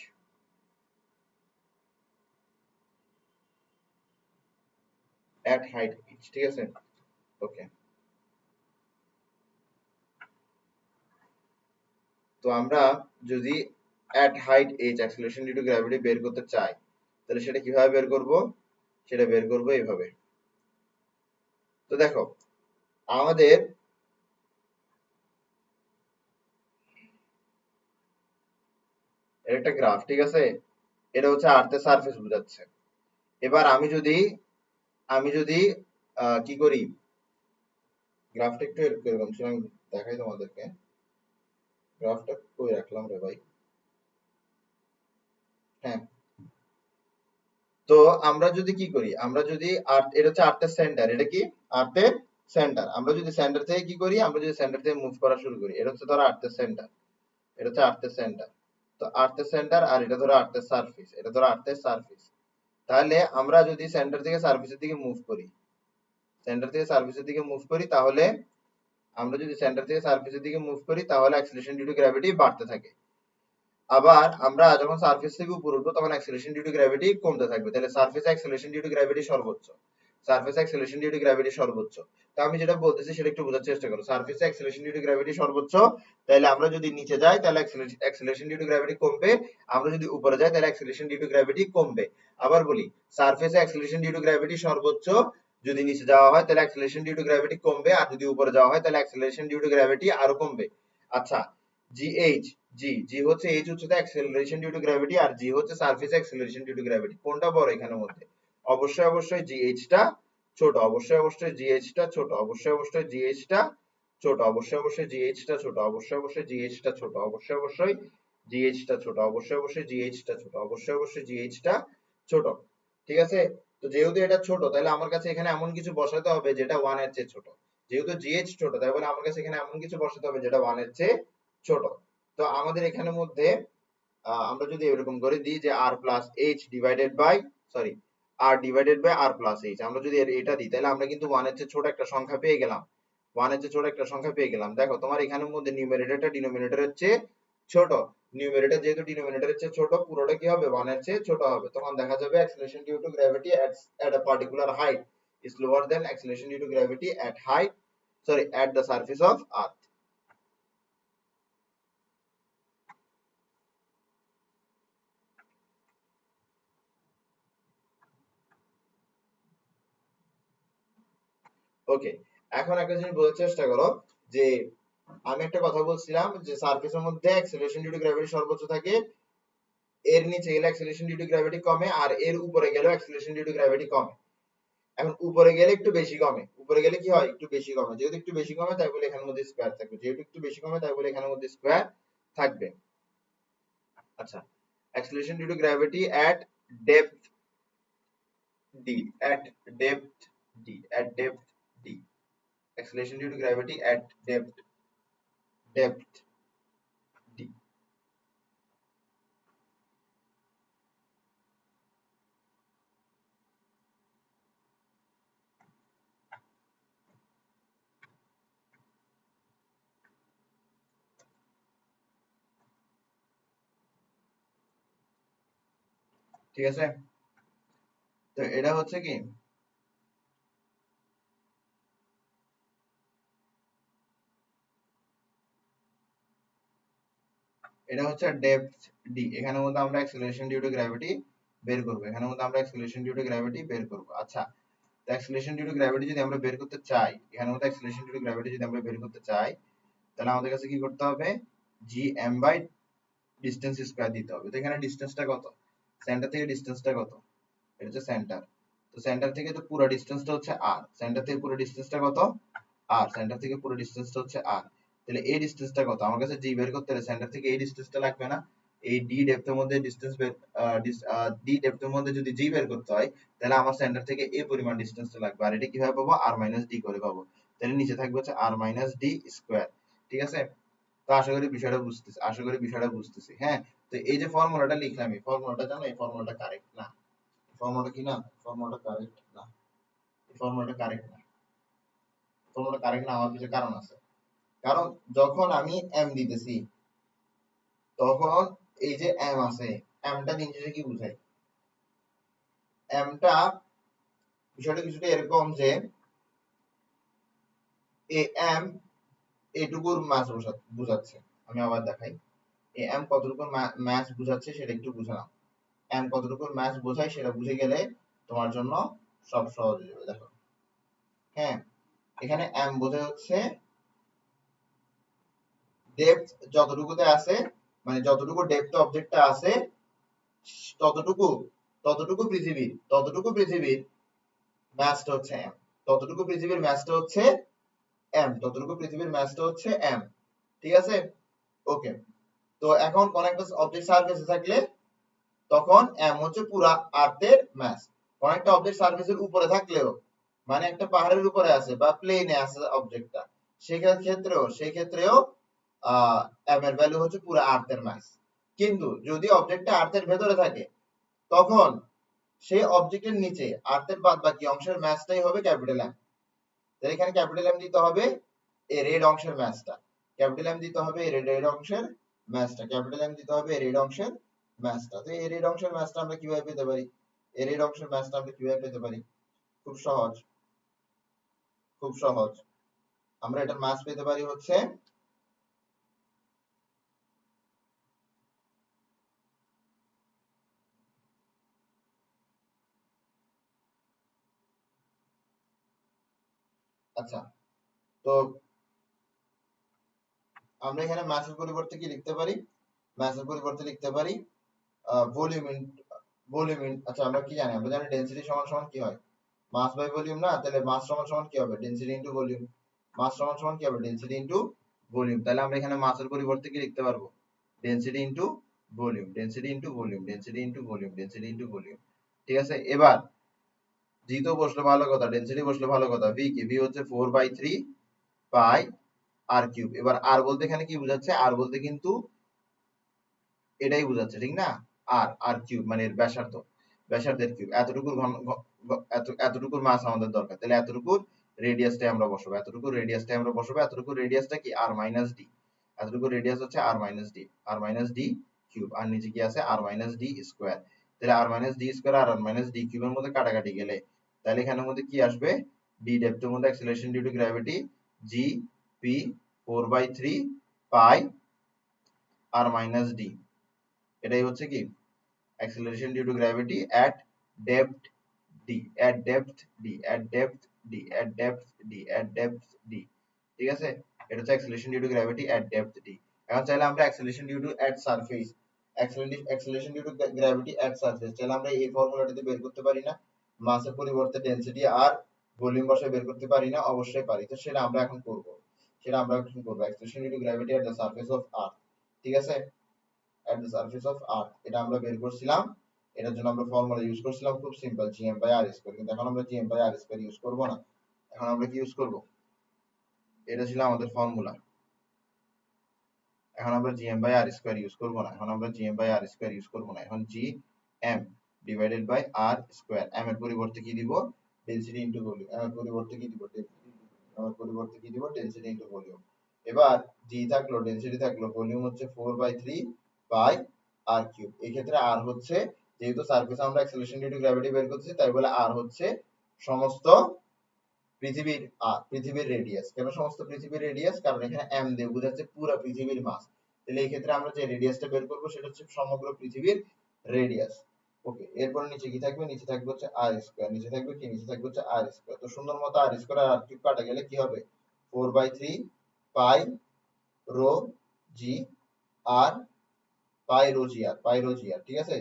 at height h, ঠিক আছে? ওকে, তো আমরা যদি at height h acceleration due to gravity বের করতে চাই, তাহলে সেটা কিভাবে বের করব? সেটা বের করব এইভাবে। তো দেখো, আমাদের একটা গ্রাফ, ঠিক আছে? এটা হচ্ছে আর্থের সারফেস বোঝাচ্ছে। এবার আমি যদি কি করি, গ্রাফটা একটু এরকম ছিল, আমি দেখাই তোমাদেরকে। গ্রাফটা কই রাখলাম রে ভাই? হ্যাঁ, তো আমরা যদি কি করি, আমরা যদি এটা হচ্ছে আর্থের সেন্টার, এটা কি আর্থের সেন্টার। আমরা যদি সেন্টার থেকে কি করি, আমরা যদি সেন্টার থেকে মুভ করা শুরু করি, এটা হচ্ছে ধরো আর্থের সেন্টার, এটা হচ্ছে আর্থের সেন্টার। তো আর্থের সেন্টার আর এটা ধরো আর্থের সারফেস, এটা ধরো আর্থের সারফেস। তাহলে আমরা যদি সেন্টার থেকে সারফেসের দিকে মুভ করি, সেন্টার থেকে সারফেসের দিকে মুভ করি, তাহলে আমরা যদি সেন্টার থেকে সারফেসের দিকে মুভ করি তাহলে অ্যাক্সিলারেশন ডিউ টু গ্র্যাভিটি বাড়তে থাকে। আবার আমরা যখন সারফেস থেকে উপরে উঠবো তখন অ্যাক্সিলারেশন ডিউ টু গ্র্যাভিটি কমতে থাকবে। তাহলে সারফেসে অ্যাক্সিলারেশন ডিউ টু গ্র্যাভিটি সর্বোচ্চ, সারফেসে অ্যাক্সিলারেশন ডিউ টু গ্র্যাভিটি সর্বোচ্চ। তো আমি যেটা বলতেছি সেটা একটু বোঝার চেষ্টা করো। সারফেসে অ্যাক্সিলারেশন ডিউ টু গ্র্যাভিটি সর্বোচ্চ, তাহলে আমরা যদি নিচে যাই তাহলে অ্যাক্সিলারেশন ডিউ টু গ্র্যাভিটি কমবে, আমরা যদি উপরে যাই তাহলে অ্যাক্সিলারেশন ডিউ টু গ্র্যাভিটি কমবে। আবার বলি, সারফেসে অ্যাক্সিলারেশন ডিউ টু গ্র্যাভিটি সর্বোচ্চ, যদি নিচে যাওয়া হয় তাহলে অ্যাক্সিলারেশন ডিউ টু গ্র্যাভিটি কমবে, আর যদি উপরে যাওয়া হয় তাহলে অ্যাক্সিলারেশন ডিউ টু গ্র্যাভিটি আরো কমবে। আচ্ছা, জিএইচ, জি হচ্ছে এইচ হচ্ছে অ্যাক্সিলারেশন ডিউ টু গ্র্যাভিটি, আর জি হচ্ছে surface acceleration due to gravity. কোনটা বড় এখানের মধ্যে? অবশ্যই জিএইচ টা ছোট, অবশ্যই জিএইচ টা ছোট, অবশ্যই জিএইচ টা ছোট, অবশ্যই জিএইচ টা ছোট, অবশ্যই জিএইচ টা ছোট, অবশ্যই জিএইচ টা ছোট, অবশ্যই জিএইচ টা ছোট, অবশ্যই জিএইচ টা ছোট, ঠিক আছে? তো যেহেতু এটা ছোট, তাহলে আমার কাছে এখানে এমন কিছু বসাতে হবে যেটা 1 এর চেয়ে ছোট। যেহেতু জিএইচ ছোট, তাই বলে আমার কাছে এখানে এমন কিছু বসাতে হবে যেটা 1 এর চেয়ে ছোট। তো আমাদের এখানের মধ্যে আমরা যদি এরকম করে দিই যে r plus H divided by, sorry, r divided by r plus H, আমরা যদি এটা দিই তাহলে আমরা কিন্তু 1 এর চেয়ে ছোট একটা সংখ্যা পেয়ে গেলাম, 1 এর চেয়ে ছোট একটা সংখ্যা পেয়ে গেলাম। দেখো তোমার এখানের মধ্যে নিউমারেটরটা ডিনোমিনেটরের চেয়ে ছোট, নিউমারেটর যেহেতু ডিনোমিনেটরের চেয়ে ছোট, পুরোটা কি হবে? 1 এর চেয়ে ছোট হবে। তখন দেখা যাবে acceleration due to gravity at a particular height is lower than acceleration due to gravity at height, sorry, at the surface of earth. ওকে, এখন একটা জিনিস বোঝার চেষ্টা করো যে আমি একটা কথা বলছিলাম যে সারফেসের মধ্যে অ্যাক্সিলারেশন ডিউ টু গ্র্যাভিটি সর্বোচ্চ থাকে, এর নিচে গেলে অ্যাক্সিলারেশন ডিউ টু গ্র্যাভিটি কমে, আর এর উপরে গেলেও অ্যাক্সিলারেশন ডিউ টু গ্র্যাভিটি কমে। এখন উপরে গেলে একটু বেশি কমে, উপরে গেলে কি হয়? একটু বেশি কমে। যেহেতু একটু বেশি কমে তাই বলে এখানের মধ্যে স্কয়ার থাকবে, যেহেতু একটু বেশি কমে তাই বলে এখানের মধ্যে স্কয়ার থাকবে। আচ্ছা, acceleration due to gravity at depth d at depth d acceleration due to gravity at depth d। ঠিক আছে, তো এটা হচ্ছে কি এটা হচ্ছে ডেপথ ডি। এখানের মধ্যে আমরা অ্যাক্সিলারেশন ডিউ টু গ্র্যাভিটি বের করব, এখানের মধ্যে আমরা অ্যাক্সিলারেশন ডিউ টু গ্র্যাভিটি বের করব। আচ্ছা, তো অ্যাক্সিলারেশন ডিউ টু গ্র্যাভিটি যদি আমরা বের করতে চাই, এখানের মধ্যে অ্যাক্সিলারেশন ডিউ টু গ্র্যাভিটি যদি আমরা বের করতে চাই, তাহলে আমাদের কাছে কি করতে হবে, G M by distance square দিতে হবে। তো এখানে ডিসটেন্সটা কত, সেন্টার থেকে ডিসটেন্সটা কত, এটা হচ্ছে সেন্টার। তো সেন্টার থেকে তো পুরো ডিসটেন্সটা হচ্ছে আর, সেন্টার থেকে পুরো ডিসটেন্সটা কত আর, সেন্টার থেকে পুরো ডিসটেন্সটা হচ্ছে আর। তাহলে এই ডিসটেন্সটা কত, আমার কাছে জি বের করতে হলে সেন্টার থেকে এই ডিসটেন্সটা লাগবে না, এই ডি ডেপথের মধ্যে ডিসটেন্স বের ডি ডেপথের মধ্যে যদি জি বের করতে হয়, তাহলে আমার সেন্টার থেকে এই পরিমাণ ডিসটেন্সটা লাগবে। আর এটা কিভাবে পাবো, আর মাইনাস ডি করে পাবো। তাহলে নিচে থাকবে হচ্ছে আর মাইনাস ডি স্কয়ার। ঠিক আছে, তো আশা করি বিষয়টা বুঝতেছি, আশা করি বিষয়টা বুঝতেছি। হ্যাঁ, তো এই যে ফর্মুলাটা লিখলাম, এই ফর্মুলাটা জানো, এই ফর্মুলাটা কারেক্ট না। ফর্মুলাটা কি না, ফর্মুলাটা কারেক্ট না, এই ফর্মুলাটা কারেক্ট না। ফর্মুলাটা কারেক্ট না হওয়ার কিছু কারণ আছে। কারণ যখন আমি এম দিতেছি, তখন এই যে এম আছে, এমটা দিন শেষে কি বুঝায়, এমটা বিষয়টা কিছুটা এরকম যে এ এম এটুকুর মাস বুঝাচ্ছে। আমি আবার দেখাই, এ এম কতটুকু ম্যাথ বুঝাচ্ছে সেটা একটু বুঝে নাও। এম কতটুকু ম্যাথ বোঝায় সেটা বুঝে গেলে তোমার জন্য সব সহজ হয়ে যাবে। দেখো, হ্যাঁ, এখানে এম বোঝায় হচ্ছে ডেপথ যতটুকুতে আছে, মানে যতটুকু ডেপথ অবজেক্টটা আছে ততটুকু ততটুকু পৃথিবীর ম্যাসটা হচ্ছে এম, ততটুকু পৃথিবীর ম্যাসটা হচ্ছে এম, ততটুকু পৃথিবীর ম্যাসটা হচ্ছে এম। ঠিক আছে, ওকে। তো এখন কোন একটা অবজেক্ট সারফেসে থাকলে তখন এম হচ্ছে পুরা আর্থের ম্যাস। কোন একটা অবজেক্ট সারফেসের উপরে থাকলেও, মানে একটা পাহাড়ের উপরে আছে বা প্লেনে আছে অবজেক্টটা, সেই ক্ষেত্রেও এম এর ভ্যালু হচ্ছে পুরো আর্থের মাস। কিন্তু যদি অবজেক্টটা আর্থের ভেতরে থাকে, তখন সেই অবজেক্টের নিচে আর্থের বাদ বাকি অংশের ম্যাসটাই হবে ক্যাপিটাল এম। তাহলে এখানে ক্যাপিটাল এম দিতে হবে এই রেড অংশের ম্যাসটা, ক্যাপিটাল এম দিতে হবে এই রেড অংশের ম্যাসটা, ক্যাপিটাল এম দিতে হবে এই রেড অংশের ম্যাসটা। তো এই রেড অংশের ম্যাসটা আমরা কিভাবে পেতে পারি, এই রেড অংশের ম্যাসটা আমরা কিভাবে পেতে পারি, খুব সহজ, খুব সহজ। আমরা এটার মাস পেতে পারি হচ্ছে, আচ্ছা, তো আমরা এখানে মাসের পরিবর্তে কি লিখতে পারি, মাসের পরিবর্তে লিখতে পারি ভলিউম ভলিউম। আচ্ছা, আমরা কি জানি, আমরা জানি ডেনসিটি সমান সমান কি হয়, মাস বাই ভলিউম না, তাহলে মাস সমান সমান কি হবে, ডেনসিটি ইনটু ভলিউম। মাস সমান সমান কি হবে, ডেনসিটি ইনটু ভলিউম। তাহলে আমরা এখানে মাসের পরিবর্তে কি লিখতে পারবো, density into volume, density into volume, density into volume, density into volume. ঠিক আছে, এবার জি তো বসলো ভালো কথা, ডেনসিটি বসলো ভালো কথা, ভি কি, ভি হচ্ছে 4/3 পাই আর কিউব। এবার আর বলতে এখানে কি বোঝাচ্ছে, আর বলতে কিন্তু এটাই বোঝাচ্ছে, ঠিক না, আর আর কিউব মানে এর ব্যাসার্ধ, ব্যাসার্ধের কিউব। এতটুকুর এতটুকুর মাস আমাদের দরকার, তাহলে এতটুকুর রেডিয়াসটাই আমরা বসাবো, এতটুকুর রেডিয়াসটাই আমরা বসাবো। এতটুকুর রেডিয়াসটা কি, আর মাইনাস ডি, এতটুকুর রেডিয়াস হচ্ছে আর minus D, R minus D cube. আর নিচে কি আছে, আর মাইনাস ডি স্কোয়ার। তাহলে আর মাইনাস ডি স্কোয়ার আর আর মাইনাস ডি কিউবের মধ্যে কাটাকাটি গেলে, তাহলে এখানের মধ্যে কি আসবে, ডি ডেপথের মধ্যে acceleration due to gravity G P 4/3 pi R minus D, এটাই হচ্ছে কি acceleration due to gravity at depth d, at depth d, at depth d, at depth d, at depth d। ঠিক আছে, এটা হচ্ছে acceleration due to gravity at depth d। এখন চাইলে আমরা acceleration due to at surface, acceleration due to gravity at surface চাইলে আমরা এই ফর্মুলাটাতে বের করতে পারি না, মাসের পরিবর্তে ডেনসিটি আর ভলিউম বসে বের করতে পারি না, অবশ্যই পারি। তো সেটা আমরা এখন করব, acceleration due to gravity at the surface of earth। ঠিক আছে, at the surface of earth এটা আমরা বের করছিলাম এটার জন্য আমরা ফর্মুলা ইউজ করছিলাম খুব সিম্পল, gm/r², কিন্তু এখন আমরা gm/r² ইউজ করব না। এখন আমরা কি ইউজ করব? এটা ছিল আমাদের ফর্মুলা। এখন আমরা gm/r² ইউজ করব না। এখন আমরা gm/r² ইউজ করব না। এখন gm/r², m এর পরিবর্তে কি দিব? Density into volume. m এর পরিবর্তে কি দিব? Density into volume. এবার g থাকলো, ডেনসিটি থাকলো, ভলিউম হচ্ছে 4/3 বাই r³ এই ক্ষেত্রে r হচ্ছে, যেহেতু সারফেসে আমরা অ্যাক্সেলারেশন ডিউ টু গ্র্যাভিটি বের করতেছি, তাই বলে r হচ্ছে সমস্ত পৃথিবীর রেডিয়াস। কেন সমস্ত পৃথিবীর রেডিয়াস? কারণ এখানে m দিয়ে বোঝাচ্ছে পুরো পৃথিবীর মাস। তাহলে এই ক্ষেত্রে আমরা যে রেডিয়াসটা বের করব সেটা হচ্ছে সমগ্র পৃথিবীর রেডিয়াস। ওকে, এরপর নিচে কি থাকবে? নিচে থাকবে হচ্ছে r²। নিচে থাকবে কি? নিচে থাকবে হচ্ছে r²। তো সুন্দর মতো r² আর r³ কাটা গেলে কি হবে? 4/3 পাই রো জি আর পাই রো জি আর, পাই রো জি আর, ঠিক আছে?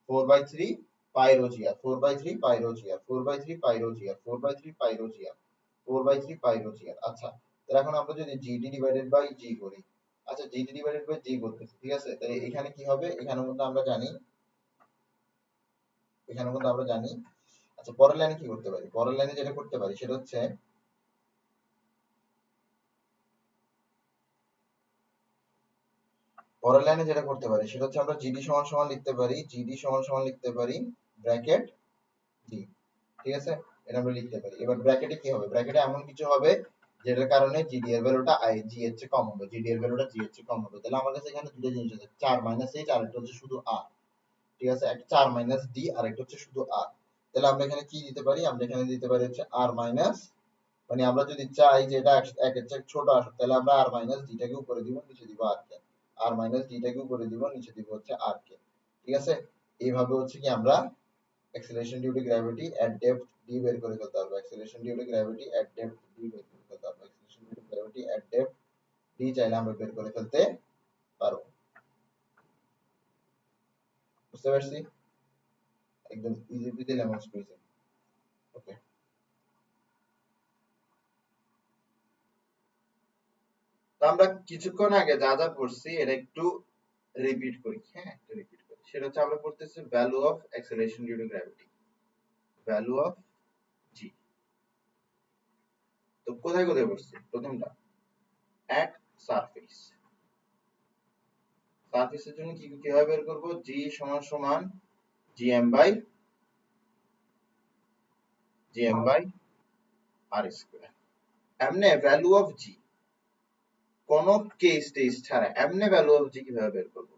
4/3 পাই রো জি আর, 4/3 পাই রো জি আর, 4/3 পাই রো জি আর, 4/3 পাই রো জি আর, 4/3 পাই রো জি আর। আচ্ছা, তাহলে এখন আমরা যদি জিডি ডিভাইডেড বাই জি করি, আচ্ছা জিডি ডিভাইডেড বাই জি করতেছি, ঠিক আছে? তাহলে এখানে কি হবে? এখানে কিন্তু আমরা জানি, এখানে কিন্তু আমরা জানি। আচ্ছা, পরের লাইনে কি করতে পারি? পরের লাইনে যেটা করতে পারি সেটা হচ্ছে, পরের লাইনে যেটা করতে পারি সেটা হচ্ছে আমরা জিডি সমান সমান লিখতে পারি, জিডি সমান সমান লিখতে পারি ব্র্যাকেট জি, ঠিক আছে? এটা আমরা লিখতে পারি। এবার ব্র্যাকেটে কি হবে? ব্র্যাকেটে এমন কিছু হবে যেটার কারণে জিডি এর ভ্যালুটা আই জি এর চেয়ে কম হবে, জিডি এর ভ্যালুটা জি এর চেয়ে কম হবে। তাহলে আমার কাছে এখানে দুটো জিনিস আছে, 4 মাইনাস এইচ আর একটা হচ্ছে শুধু আর, ঠিক আছে? একটা 4 মাইনাস ডি আর একটা হচ্ছে শুধু আর। তাহলে আমরা এখানে কি দিতে পারি? আমরা এখানে দিতে পারি হচ্ছে আর মাইনাস, মানে আমরা যদি চাই যে এটা একের চেয়ে ছোট আসুক, তাহলে আমরা আর মাইনাস ডিটাকে উপরে দিব, নিচে দিব আর কে। আর মাইনাস ডিটাকে উপরে দিব, নিচে দিব হচ্ছে আর কে, ঠিক আছে? এইভাবে হচ্ছে কি আমরা acceleration due to gravity at depth d বের করে ফেলতে পারবো। acceleration due to gravity at depth d বের করে ফেলতে পারবো। acceleration due to gravity at depth d চাইলে আমরা বের করে ফেলতে পারবো। বুঝতে পারছি? একদম ইজি পিজি লেমন স্কুইজিং। ওকে, তো আমরা কিছুক্ষণ আগে যা যা পড়ছি এটা একটু রিপিট করি। হ্যাঁ, একটু রিপিট করি। সেটা হচ্ছে আমরা পড়তেছি value of acceleration due to gravity, value of G. তো কোথায় কোথায় পড়ছি? প্রথমটা at surface, সারফেসের জন্য কি কিভাবে বের করব? জি সমান সমান gm বাই আর স্কয়ার। এমনে ভ্যালু অফ জি, কোন কেস টেস ছাড়া এমনে ভ্যালু অফ জি কিভাবে বের করব?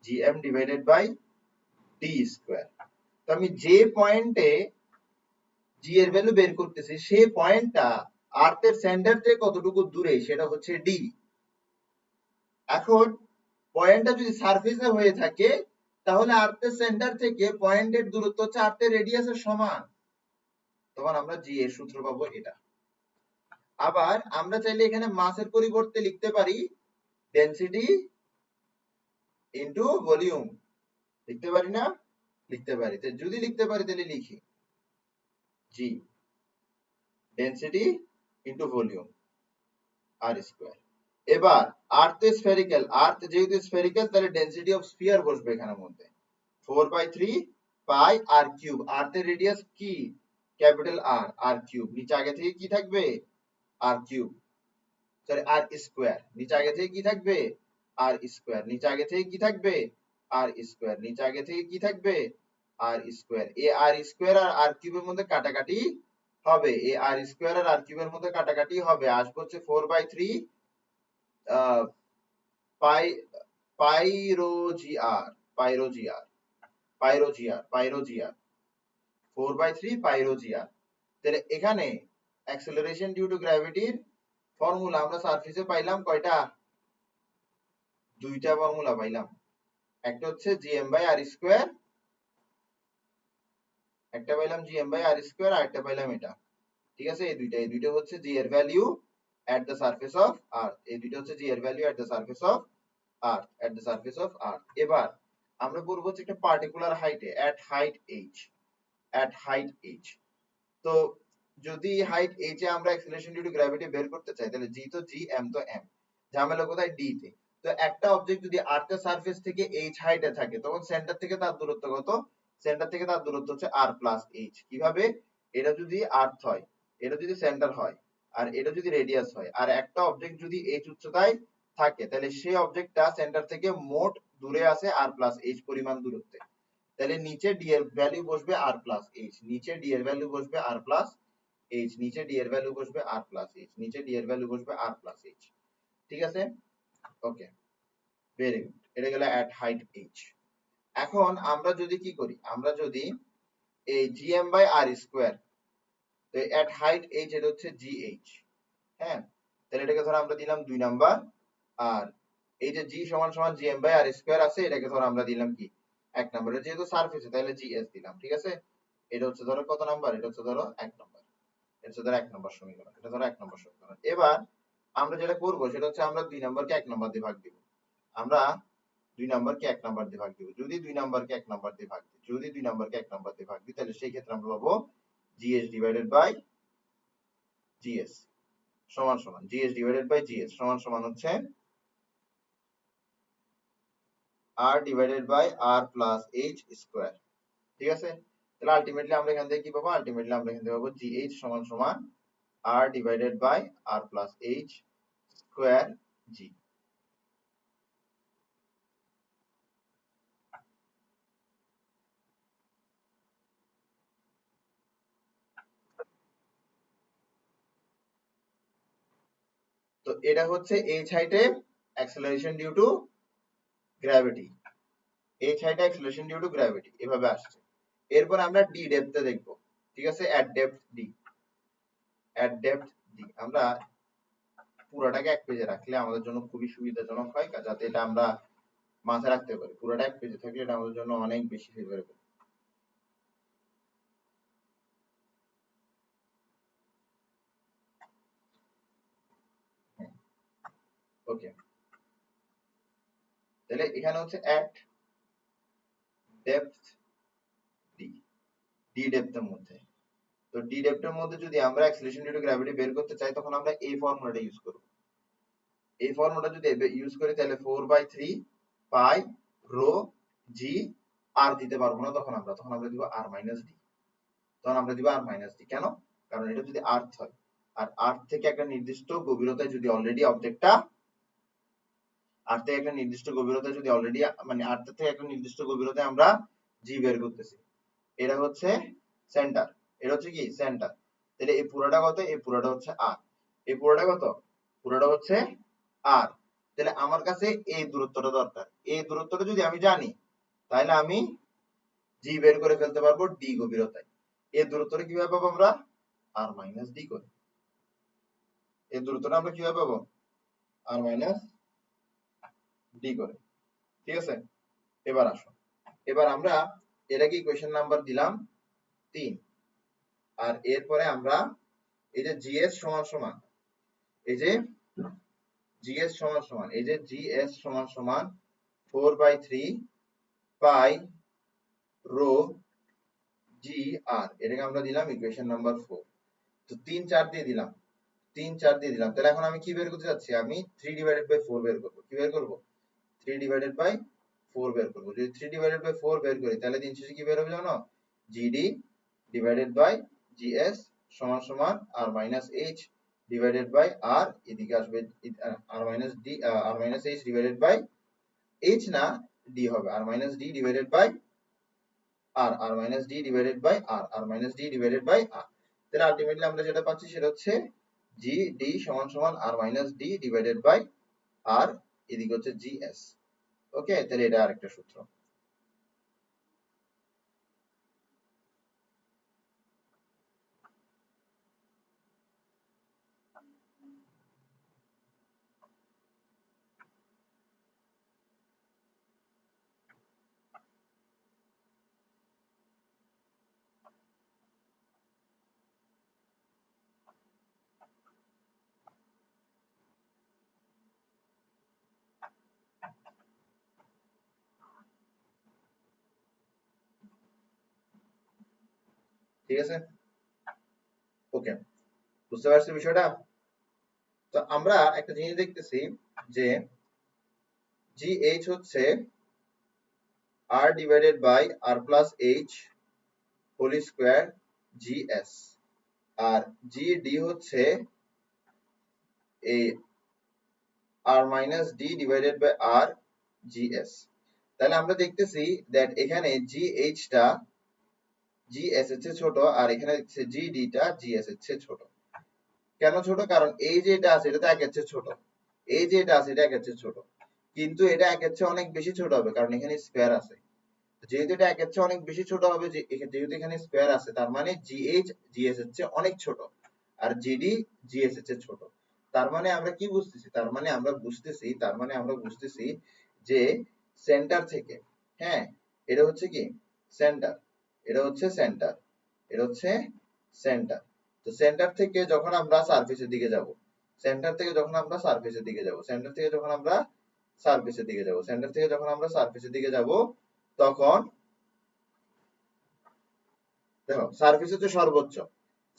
gm divided by D square. তো আমি যে পয়েন্টে জি এর ভ্যালু বের করতেছি সেই পয়েন্টটা আর্থের সেন্টার থেকে কতটুকু দূরে সেটা হচ্ছে ডি। এখন পয়েন্টটা যদি সারফেসে হয়ে থাকে তাহলে আর্থের সেন্টার থেকে পয়েন্টের দূরত্ব হচ্ছে আর্থের রেডিয়াসের সমান। তখন আমরা জি এর সূত্র পাবো এটা। আবার আমরা চাইলে এখানে মাসের পরিবর্তে লিখতে পারি ডেনসিটি ইনটু ভলিউম। লিখতে পারি না? লিখতে পারি। তো যদি লিখতে পারি তাহলে লিখি জি ডেনসিটি ইনটু ভলিউম আর স্কয়ার। এবার আর্থ স্ফেরিক্যাল, আর্থ যেহেতু স্ফেরিক্যাল তাহলে ডেনসিটি অফ স্ফিয়ার বসবে এখানের মধ্যে 4/3 পাই আর কিউব। আর্থের রেডিয়াস কি? ক্যাপিটাল আর, আর কিউব। নিচে আগে থেকে কি থাকবে? আর কিউব, সরি আর স্কয়ার। নিচে আগে থেকে কি থাকবে? আর স্কয়ার। নিচে আগে থেকে কি থাকবে? আর স্কয়ার। নিচে আগে থেকে কি থাকবে? আর স্কয়ার। এ আর স্কয়ার আর আর কিউবের মধ্যে কাটাকাটি হবে, এ আর স্কয়ার আর আর কিউবের মধ্যে কাটাকাটি হবে, আসবে হচ্ছে 4/3 পাই পাইরো জি আর, পাইরো জি আর, পাইরো জি আর, পাইরো জি আর, 4/3 পাইরো জি আর। তাহলে এখানে অ্যাক্সেলারেশন ডিউ টু গ্র্যাভিটির ফর্মুলা আমরা সারফেসে পাইলাম কয়টা? দুইটা ফর্মুলা পাইলাম। একটা হচ্ছে gm বাই আর স্কয়ার, একটা পাইলাম gm বাই আর স্কয়ার, আর একটা পাইলাম এটা, ঠিক আছে? এই দুইটা হচ্ছে g এর value at the surface of আর্থ, এই দুইটা হচ্ছে g এর value at the surface of earth, at the surface of আর্থ। এবার আমরা বলবো হচ্ছে একটা পার্টিকুলার হাইটে, এট হাইট h, এট হাইট h। তো যদি হাইট h এ আমরা অ্যাক্সেলারেশন ডিউ টু গ্র্যাভিটি বের করতে চাই তাহলে g তো g, m তো m, ঝামেলা কোথায়? d তে। তো একটা অবজেক্ট যদি আর্থের সারফেস থেকে h হাইটে থাকে তখন সেন্টার থেকে তার দূরত্ব কত? সেন্টার থেকে তার দূরত্ব হচ্ছে r প্লাস h। কিভাবে? এটা যদি আর্থ হয়, এটা যদি সেন্টার হয়, আর এটা যদি রেডিয়াস হয়, আর একটা অবজেক্ট যদি h উচ্চতায় থাকে, তাহলে সেই অবজেক্টটা সেন্টার থেকে মোট দূরে আছে r প্লাস h পরিমাণ দূরত্বে। তাহলে নিচে d এর ভ্যালু বসবে r প্লাস h, নিচে d এর ভ্যালু বসবে r প্লাস h, নিচে d এর ভ্যালু বসবে r প্লাস h, নিচে d এর ভ্যালু বসবে r প্লাস h। ঠিক আছে? ওকে, ভেরি গুড। এটা গেল অ্যাট হাইট h। এখন আমরা যদি কি করি, আমরা যদি এই gm বাই r স্কয়ার, তো অ্যাট হাইট h এটা হচ্ছে gh, হ্যাঁ, তাহলে এটাকে ধরো আমরা দিলাম 2 নাম্বার, আর এই যে g সমান সমান gm বাই r স্কয়ার আছে, এটাকে ধরো আমরা দিলাম কি 1 নাম্বার, যেহেতু সারফেসে তাহলে gs দিলাম। ঠিক আছে? এটা হচ্ছে ধরো কত নাম্বার? এটা হচ্ছে ধরো 1 নাম্বার, এটা হচ্ছে ধরো 1 নাম্বার সমীকরণ, এটা ধরো 1 নাম্বার সমীকরণ। এবার আমরা যেটা করব সেটা হচ্ছে আমরা 2 নাম্বারকে 1 নাম্বার দিয়ে ভাগ দিব। আমরা 2 নাম্বারকে 1 নাম্বার দিয়ে ভাগ দিব। যদি 2 নাম্বারকে 1 নাম্বার দিয়ে ভাগ দিই, যদি 2 নাম্বারকে 1 নাম্বার দিয়ে ভাগ দিই, তাহলে সেই ক্ষেত্রে আমরা পাবো gs ডিভাইডেড বাই gs সমান সমান gs ডিভাইডেড বাই gs সমান সমান হচ্ছে r divided by r plus h square. ঠিক আছে? তাহলে আলটিমেটলি আমরা এখান থেকে কি পাবো? আলটিমেটলি আমরা এখান থেকে পাবো gh সমান সমান r divided by r plus h square g। তো এটা হচ্ছে h হাইটে acceleration due to gravity, h হাইটে অ্যাক্সেলারেশন ডিউ টু গ্র্যাভিটি এভাবে আসছে। এরপর আমরা d ডেপথে দেখব। ঠিক আছে? At depth d, at depth d আমরা পুরোটাকে এক পেজে রাখলে আমাদের জন্য খুবই সুবিধাজনক হয়, যাতে এটা আমরা মাথায় রাখতে পারি। পুরোটা এক পেজে থাকলে এটা আমাদের জন্য অনেক বেশি ফেভারেবল। ওকে, তাহলে এখানে হচ্ছে অ্যাট ডেপথ d, d ডেপথের মধ্যে। তো d ডেপথের মধ্যে যদি আমরা অ্যাক্সেলারেশন ডিউ টু গ্র্যাভিটি বের করতে চাই, তখন আমরা এই ফর্মুলাটা ইউজ করব। এই ফর্মুলাটা যদি ইউজ করি, তাহলে 4/3 পাই রো জি, আর দিতে পারবো না তখন আমরা দিব r মাইনাস d। তখন আমরা দিব r মাইনাস d। কেন? কারণ এটা যদি আর্থ হয়, আর আর্থ থেকে একটা নির্দিষ্ট গভীরতায় যদি অলরেডি অবজেক্টটা, আর্থ থেকে একটা নির্দিষ্ট গভীরতায় যদি অলরেডি, মানে আর্থ থেকে একটা নির্দিষ্ট গভীরতায় আমরা জি বের করতেছি, এটা হচ্ছে সেন্টার, এটা হচ্ছে কি সেন্টার। তাহলে এই পুরোটা কত? এই পুরোটা হচ্ছে আর, এই পুরোটা কত? পুরোটা হচ্ছে আর। তাহলে আমার কাছে এই দূরত্বটা দরকার। এই দূরত্বটা যদি আমি জানি, তাহলে আমি জি বের করে ফেলতে পারবো ডি গভীরতায়। এই দূরত্বটা কিভাবে পাবো আমরা? আর মাইনাস ডি করে। এই দূরত্বটা আমরা কিভাবে পাবো? আর মাইনাস ডি করে। ঠিক আছে? এবার আসো, এবার আমরা এটাকে ইকুয়েশন নাম্বার দিলাম 3। আর এরপরে আমরা এই যে জিএস সমান সমান, এই যে জিএস সমান সমান, এই যে জিএস সমান সমান 4/3 পাই রো জি আর, এটাকে আমরা দিলাম ইকুয়েশন নাম্বার 4। তো 3 4 দিয়ে দিলাম, 3 4 দিয়ে দিলাম। তাহলে এখন আমি কি বের করতে যাচ্ছি? আমি 3 ডিভাইডেড বাই 4 বের করব। কি বের করব? 3 ডিভাইডেড বাই 4 বের করব। যদি 3 ডিভাইডেড বাই 4 বের করি, তাহলে দিন শেষে কি বের হবে জানো? জিডি ডিভাইডেড বাই জিএস সমান সমান R minus H divided by R, এদিকে আসবে R minus D, R minus H divided by H না, ডি হবে R minus D divided by R, R minus D divided by R, R minus D divided by R. তাহলে ultimately আমরা যেটা পাচ্ছি সেটা হচ্ছে জি ডি সমান সমান R minus D divided by R, এদিকে হচ্ছে জিএস। ওকে, তাহলে এটা আরেকটা সূত্র। ঠিক আছে? ওকে, বুঝতে পারছি বিষয়টা? তো আমরা একটা জিনিস দেখতেছি যে GH হচ্ছে R divided by R plus H whole square GS, R GD হচ্ছে এই R minus D divided by R GS। তাহলে আমরা দেখতেছি that এখানে GH টা GS এর চেয়ে ছোট, আর এখানে দেখতেছি GD টা GS এর চেয়ে ছোট। কেন ছোট? কারণ এই যে এটা আছে এটা তো একের চেয়ে ছোট, এই যে এটা আছে এটা একের চেয়ে ছোট, কিন্তু এটা একের চেয়ে অনেক বেশি ছোট হবে কারণ এখানে স্কয়ার আছে। যেহেতু এটা একের চেয়ে অনেক বেশি ছোট হবে, যেহেতু এখানে স্কয়ার আছে, তার মানে GH GS এর চেয়ে অনেক ছোট, আর GD GS এর চেয়ে ছোট। তার মানে আমরা কি বুঝতেছি? তার মানে আমরা বুঝতেছি যে সেন্টার থেকে, হ্যাঁ, এটা হচ্ছে কি সেন্টার, এটা হচ্ছে সেন্টার, এটা হচ্ছে সেন্টার। তো সেন্টার থেকে যখন আমরা সারফেসের দিকে যাব, সেন্টার থেকে যখন আমরা সারফেসের দিকে যাব, সেন্টার থেকে যখন আমরা সারফেসের দিকে যাব, সেন্টার থেকে যখন আমরা সারফেসের দিকে যাব, তখন দেখো সারফেস হচ্ছে সর্বোচ্চ,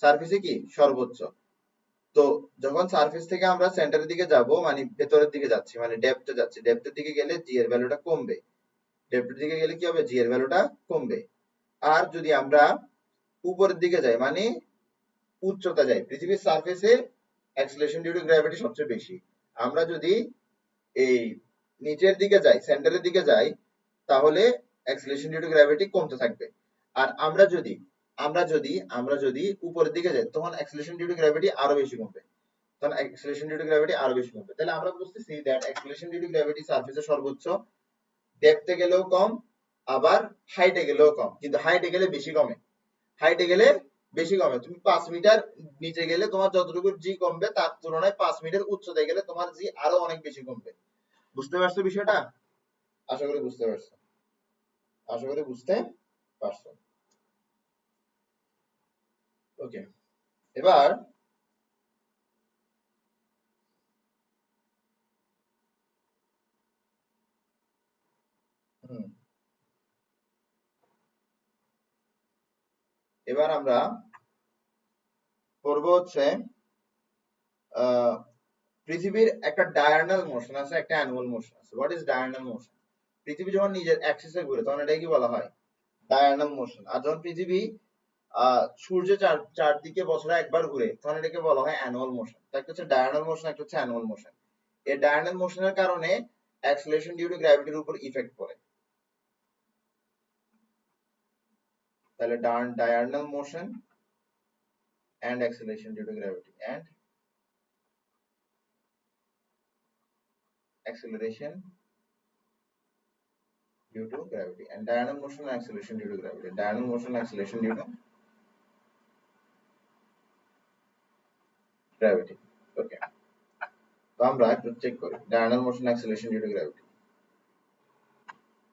সারফেসে কি সর্বোচ্চ। তো যখন সারফেস থেকে আমরা সেন্টারের দিকে যাব, মানে ভেতরের দিকে যাচ্ছি, মানে ডেপথে যাচ্ছি, ডেপথের দিকে গেলে জি এর ভ্যালুটা কমবে, ডেপথের দিকে গেলে কি হবে? জি এর ভ্যালুটা কমবে। আর যদি আমরা উপরের দিকে যাই, মানে উচ্চতা যাই, পৃথিবীর সারফেসে অ্যাক্সিলারেশন ডিউ টু গ্র্যাভিটি সবচেয়ে বেশি। আমরা যদি এই নিচের দিকে যাই, সেন্টারের দিকে যাই, তাহলে অ্যাক্সিলারেশন ডিউ টু গ্র্যাভিটি কমতে থাকবে। আর আমরা যদি উপরের দিকে যাই, তখন অ্যাক্সিলারেশন ডিউ টু গ্র্যাভিটি আরো বেশি কমবে, তখন অ্যাক্সিলারেশন ডিউ টু গ্র্যাভিটি আরো বেশি কমবে। তাহলে আমরা বুঝতেছি that acceleration due to gravity সারফেসে সর্বোচ্চ, ডেপথে গেলেও কম, আবার হাইটে গেলেও কম, কিন্তু হাইটে গেলে বেশি কমে, হাইটে গেলে বেশি কমে। তুমি 5 মিটার নিচে গেলে তোমার যতটুকু জি কমবে, তার তুলনায় 5 মিটার উচ্চতায় গেলে তোমার জি আরো অনেক বেশি কমবে। বুঝতে পারছো বিষয়টা? আশা করি বুঝতে পারছো, আশা করি বুঝতে পারছো। ওকে, এবার হুম, এবার আমরা করব হচ্ছে পৃথিবীর একটা ডায়াগোনাল মোশন আছে, একটা অ্যানুয়াল মোশন আছে। What is diagonal motion? পৃথিবী যখন নিজের অ্যাক্সিসে ঘুরে তখন এটাকে কি বলা হয়? Diagonal motion. আর যখন পৃথিবী সূর্যের চারদিকে বছরে একবার ঘুরে তখন এটাকে বলা হয় অ্যানুয়াল মোশন। একটা হচ্ছে ডায়াগোনাল মোশন, একটা হচ্ছে অ্যানুয়াল মোশন। এই ডায়াগোনাল মোশনের কারণে অ্যাক্সিলারেশন ডিউ টু গ্র্যাভিটির উপর ইফেক্ট পড়ে। তাহলে diurnal motion and acceleration due to gravity and acceleration due to gravity and diurnal motion and acceleration due to gravity, diurnal motion and acceleration due to gravity। ওকে, তো আমরা একটু check করি diurnal motion acceleration due to gravity।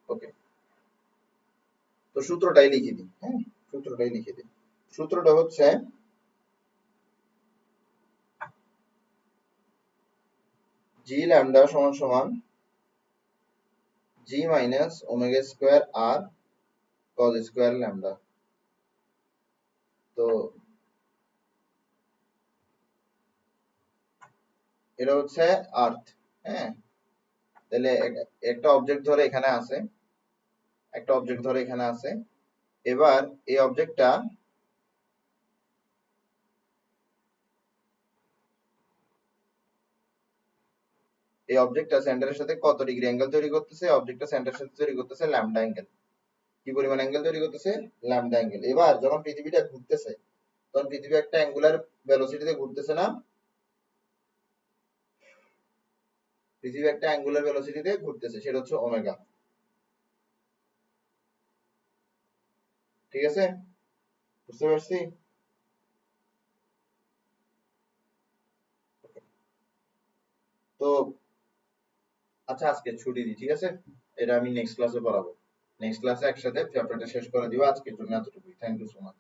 ওকে, তো সূত্রটাই লিখে দিই। হ্যাঁ, সূত্রটাই লিখে দিই। সূত্রটা হচ্ছে g lambda সমান সমান g minus omega square r cos square lambda। তো এটা হচ্ছে আর্থ। হ্যাঁ, তাহলে একটা অবজেক্ট ধরে এখানে আছে, একটা অবজেক্ট ধরে এখানে আছে। এবার এই অবজেক্টটা সেন্টারের সাথে কত ডিগ্রি অ্যাঙ্গেল তৈরি করতেছে? অবজেক্টটা সেন্টারের সাথে তৈরি করতেছে ল্যামডা অ্যাঙ্গেল। কি পরিমাণ অ্যাঙ্গেল তৈরি করতেছে? Lambda angle. এবার যখন পৃথিবীটা ঘুরতেছে তখন পৃথিবী একটা অ্যাঙ্গুলার ভেলোসিটিতে ঘুরতেছে না? পৃথিবী একটা অ্যাঙ্গুলার ভেলোসিটিতে ঘুরতেছে, সেটা হচ্ছে ওমেগা। ঠিক আছে, বুঝতে পারছি? তো আচ্ছা, আজকে ছুটি দিই, ঠিক আছে? এটা আমি নেক্সট ক্লাসে পড়াবো। নেক্সট ক্লাসে একসাথে চ্যাপ্টারটা শেষ করে দিব। আজকের জন্য এতটুকুই। Thank you so much.